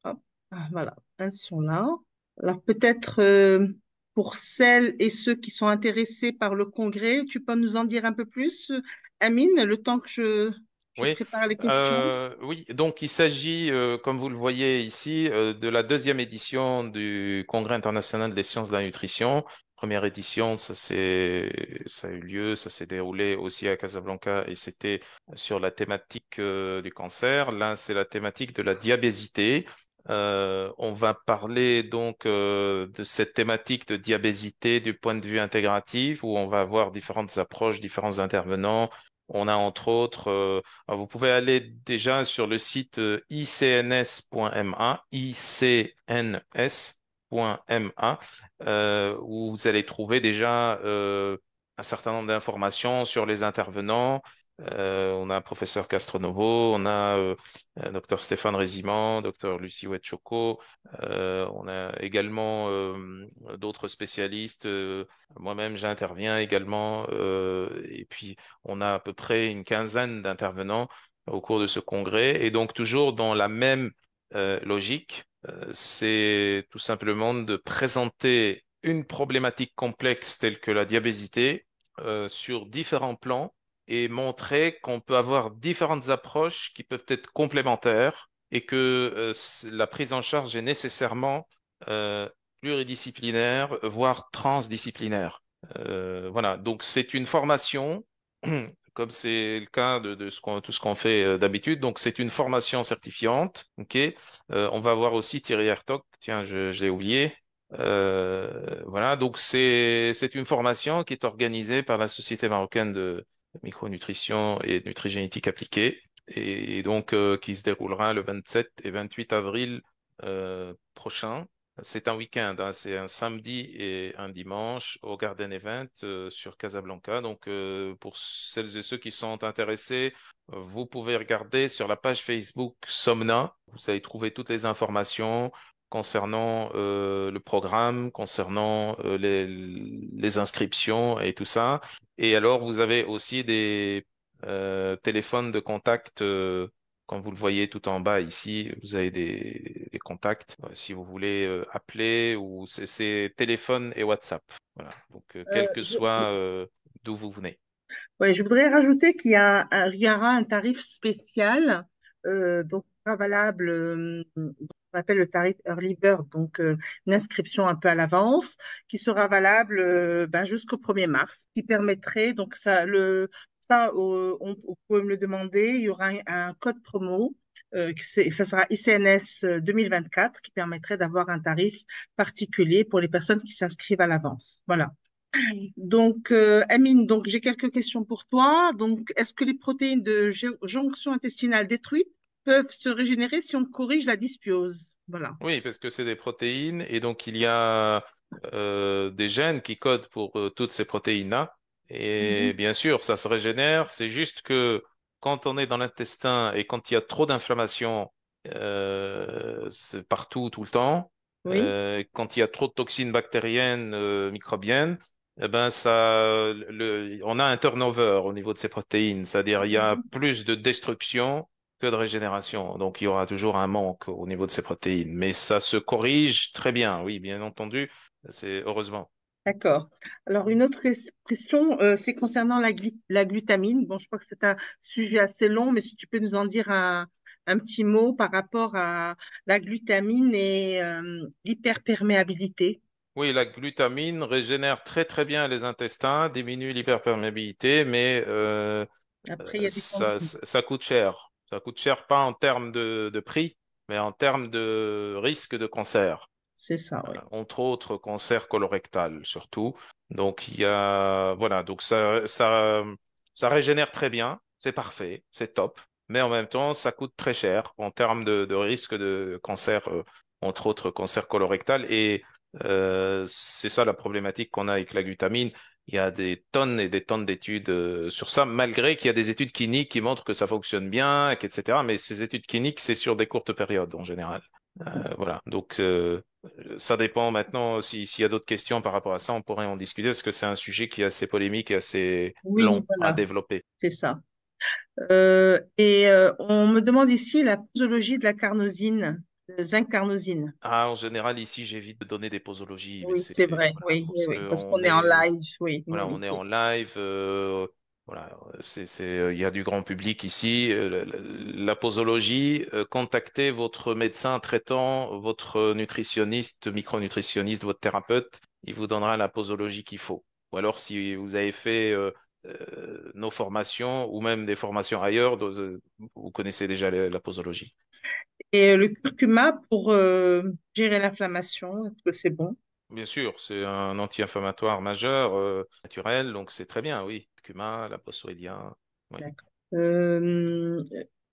hop, voilà, elles sont là. Alors peut-être pour celles et ceux qui sont intéressés par le congrès, tu peux nous en dire un peu plus, Amine, le temps que je oui, prépare les questions. oui. Donc, il s'agit, comme vous le voyez ici, de la deuxième édition du Congrès international des sciences de la nutrition. Première édition, ça a eu lieu, ça s'est déroulé aussi à Casablanca et c'était sur la thématique du cancer. Là, c'est la thématique de la diabésité. On va parler donc de cette thématique de diabésité du point de vue intégratif où on va avoir différentes approches, différents intervenants. On a entre autres alors, vous pouvez aller déjà sur le site icns.ma, icns.ma, où vous allez trouver déjà un certain nombre d'informations sur les intervenants. On a professeur Castronovo, on a docteur Stéphane Rézimand, docteur Lucie Wetchoko, on a également d'autres spécialistes. Moi-même, j'interviens également. Et puis, on a à peu près une quinzaine d'intervenants au cours de ce congrès. Et donc, toujours dans la même logique, c'est tout simplement de présenter une problématique complexe telle que la diabésité sur différents plans et montrer qu'on peut avoir différentes approches qui peuvent être complémentaires et que la prise en charge est nécessairement euh, pluridisciplinaire, voire transdisciplinaire. Voilà, donc c'est une formation, comme c'est le cas de tout ce qu'on fait d'habitude. Donc c'est une formation certifiante. Ok. On va voir aussi Thierry Hertog. Tiens, je l'ai oublié. Voilà, donc c'est une formation qui est organisée par la Société marocaine de micronutrition et de nutrigénétique appliquée et donc qui se déroulera le 27 et 28 avril prochain. C'est un week-end, hein, c'est un samedi et un dimanche au Garden Event sur Casablanca. Donc, pour celles et ceux qui sont intéressés, vous pouvez regarder sur la page Facebook Somna. Vous allez trouver toutes les informations concernant le programme, concernant les inscriptions et tout ça. Et alors, vous avez aussi des téléphones de contact. Comme vous le voyez tout en bas ici, vous avez des contacts si vous voulez appeler ou c'est téléphone et WhatsApp. Voilà. Donc, quel que Je, soit d'où vous venez. ouais, je voudrais rajouter il y aura un tarif spécial, donc qui sera valable, on appelle le tarif Early Bird, donc une inscription un peu à l'avance, qui sera valable ben, jusqu'au 1er mars, qui permettrait, donc ça vous pouvez me le demander, il y aura un code promo, ça sera ICNS 2024, qui permettrait d'avoir un tarif particulier pour les personnes qui s'inscrivent à l'avance. Voilà. Donc, Amine, donc j'ai quelques questions pour toi. Donc, est-ce que les protéines de jonction intestinale détruites peuvent se régénérer si on corrige la dysbiose? Voilà. Oui, parce que c'est des protéines et donc il y a des gènes qui codent pour toutes ces protéines-là. Mhm. Et bien sûr, ça se régénère. C'est juste que quand on est dans l'intestin et quand il y a trop d'inflammation c'est partout, tout le temps, Oui. quand il y a trop de toxines bactériennes, microbiennes, eh ben ça, on a un turnover au niveau de ces protéines, c'est-à-dire il y a Mhm. plus de destruction que de régénération. Donc, il y aura toujours un manque au niveau de ces protéines. Mais ça se corrige très bien, oui, bien entendu. C'est heureusement. D'accord. Alors, une autre question, c'est concernant la glutamine. Bon, je crois que c'est un sujet assez long, mais si tu peux nous en dire un petit mot par rapport à la glutamine et l'hyperperméabilité. Oui, la glutamine régénère très très bien les intestins, diminue l'hyperperméabilité, mais Après, il y a différentes. ça coûte cher. Ça coûte cher pas en termes de prix, mais en termes de risque de cancer. C'est ça, oui. Entre autres cancer colorectal surtout. Donc il y a voilà, donc ça régénère très bien, c'est parfait, c'est top, mais en même temps ça coûte très cher en termes de risque de cancer, entre autres cancer colorectal et c'est ça la problématique qu'on a avec la glutamine. Il y a des tonnes et des tonnes d'études sur ça, malgré qu'il y a des études cliniques qui montrent que ça fonctionne bien, etc. Mais ces études cliniques, c'est sur des courtes périodes en général. Voilà, donc ça dépend maintenant. S'il y a d'autres questions par rapport à ça, on pourrait en discuter parce que c'est un sujet qui est assez polémique et assez Oui, long à voilà, développer. c'est ça. On me demande ici la posologie de la carnosine, de zinc carnosine. Ah, en général, ici, j'évite de donner des posologies, mais Oui, c'est c'est vrai, voilà, oui, oui, parce oui, que parce qu'on est en live, oui, voilà, oui, on est ok. en live. Voilà, il y a du grand public ici. La posologie, contactez votre médecin traitant, votre nutritionniste, micronutritionniste, votre thérapeute. Il vous donnera la posologie qu'il faut. Ou alors, si vous avez fait nos formations ou même des formations ailleurs, vous connaissez déjà la posologie. Et le curcuma pour gérer l'inflammation, est-ce que c'est bon? Bien sûr, c'est un anti-inflammatoire majeur, naturel, donc c'est très bien, oui. Cumin, la boswellia, oui. D'accord.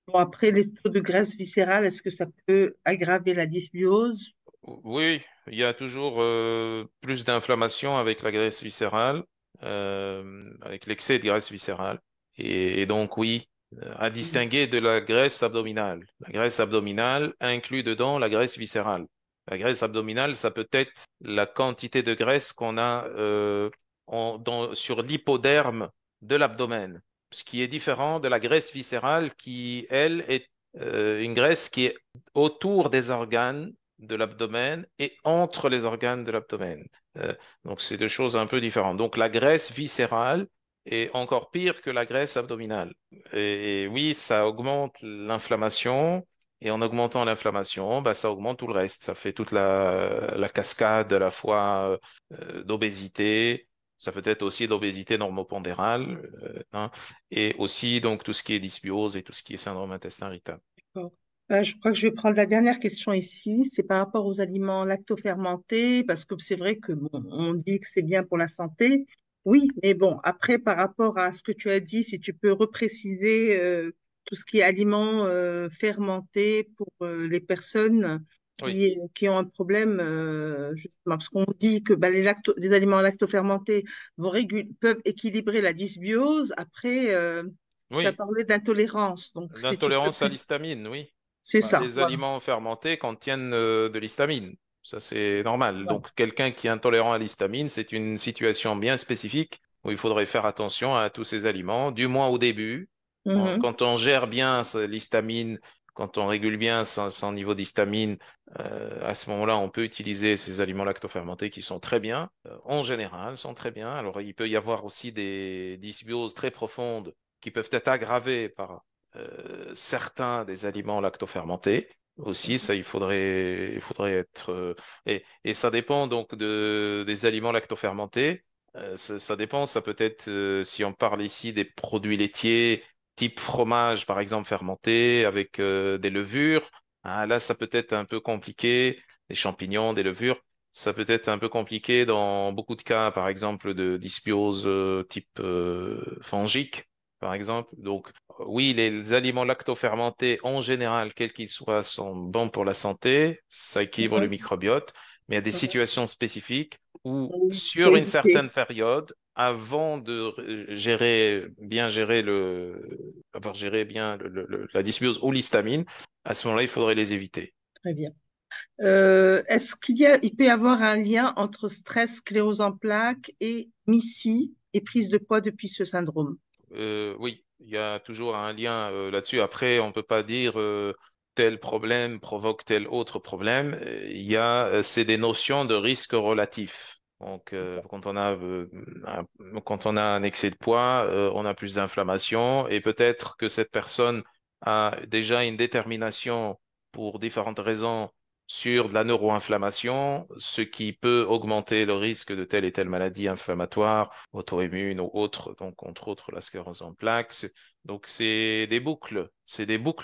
Bon, après, les taux de graisse viscérale, est-ce que ça peut aggraver la dysbiose? Oui, il y a toujours plus d'inflammation avec la graisse viscérale, avec l'excès de graisse viscérale. Et donc, oui, à Mhm. distinguer de la graisse abdominale. La graisse abdominale inclut dedans la graisse viscérale. La graisse abdominale, ça peut être la quantité de graisse qu'on a sur l'hypoderme de l'abdomen, ce qui est différent de la graisse viscérale qui, elle, est une graisse qui est autour des organes de l'abdomen et entre les organes de l'abdomen. Euh, donc, c'est deux choses un peu différentes. Donc, la graisse viscérale et encore pire que la graisse abdominale. Et oui, ça augmente l'inflammation. Et en augmentant l'inflammation, bah, ça augmente tout le reste. Ça fait toute la cascade à la fois d'obésité, ça peut être aussi d'obésité normopondérale, hein, et aussi donc tout ce qui est dysbiose et tout ce qui est syndrome intestin irritable. D'accord. Je crois que je vais prendre la dernière question ici. C'est par rapport aux aliments lactofermentés, parce que c'est vrai que bon, on dit que c'est bien pour la santé. Oui, mais bon, après, par rapport à ce que tu as dit, si tu peux repréciser tout ce qui est aliments fermentés pour les personnes Oui, qui ont un problème, justement, parce qu'on dit que bah, les aliments lactofermentés peuvent équilibrer la dysbiose. Après, tu as oui. parlé d'intolérance, donc si tu peux L'intolérance à préciser. l'histamine, oui. C'est Bah, ça, les voilà. aliments fermentés contiennent de l'histamine. Ça, c'est normal. Voilà. Donc, quelqu'un qui est intolérant à l'histamine, c'est une situation bien spécifique où il faudrait faire attention à tous ces aliments, du moins au début. Mhm. Quand on gère bien l'histamine, quand on régule bien son niveau d'histamine, à ce moment-là, on peut utiliser ces aliments lactofermentés qui sont très bien, en général, sont très bien. Alors, il peut y avoir aussi des dysbioses très profondes qui peuvent être aggravées par certains des aliments lactofermentés. Aussi, ça, il faudrait être. Et ça dépend donc des aliments lactofermentés. Ça dépend, ça peut être, si on parle ici des produits laitiers, type fromage, par exemple, fermenté avec des levures. Ah, là, ça peut être un peu compliqué. Des champignons, des levures. Ça peut être un peu compliqué dans beaucoup de cas, par exemple, de dysbiose type fongique, par exemple. Donc, oui, les aliments lactofermentés, en général, quels qu'ils soient, sont bons pour la santé. Ça équilibre le Mhm. microbiote. Mais il y a des Mhm. situations spécifiques où, Oui, il faut sur une éviter. certaine période, avant de gérer, bien gérer avoir géré bien la dysbiose ou l'histamine, à ce moment-là, il faudrait les éviter. Très bien. Est-ce il peut y avoir un lien entre stress, sclérose en plaques et MIS-C et prise de poids depuis ce syndrome? Oui, il y a toujours un lien là-dessus. Après, on peut pas dire tel problème provoque tel autre problème. C'est des notions de risque relatif. Donc, quand on a un excès de poids, on a plus d'inflammation et peut-être que cette personne a déjà une détermination pour différentes raisons sur de la neuroinflammation, ce qui peut augmenter le risque de telle et telle maladie inflammatoire auto-immune ou autres, donc entre autres la sclérose en plaques. Donc c'est des boucles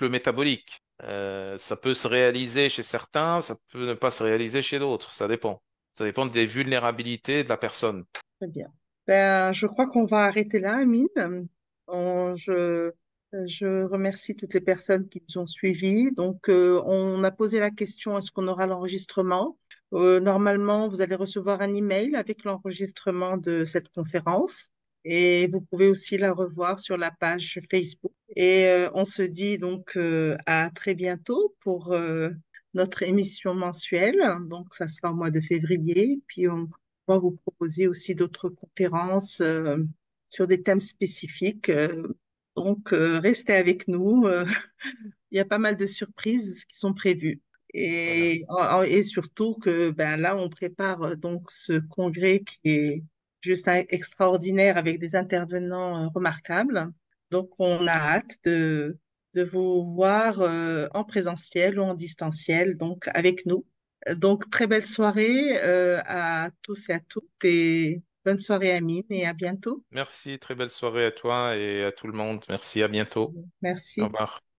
métaboliques. Ça peut se réaliser chez certains, ça peut ne pas se réaliser chez d'autres, ça dépend. Ça dépend des vulnérabilités de la personne. Très bien. Ben, je crois qu'on va arrêter là, Amine. Je remercie toutes les personnes qui nous ont suivis. Donc, on a posé la question, est-ce qu'on aura l'enregistrement? Normalement, vous allez recevoir un email avec l'enregistrement de cette conférence et vous pouvez aussi la revoir sur la page Facebook. Et on se dit donc à très bientôt pour notre émission mensuelle. Donc, ça sera au mois de février. Puis, on va vous proposer aussi d'autres conférences sur des thèmes spécifiques. Donc, restez avec nous. Il y a pas mal de surprises qui sont prévues. Voilà. Et surtout que ben, là, on prépare donc ce congrès qui est juste extraordinaire avec des intervenants remarquables. Donc, on a hâte de vous voir en présentiel ou en distanciel, donc avec nous. Donc, très belle soirée à tous et à toutes et bonne soirée Amine et à bientôt. Merci, très belle soirée à toi et à tout le monde. Merci, à bientôt. Au Merci. revoir.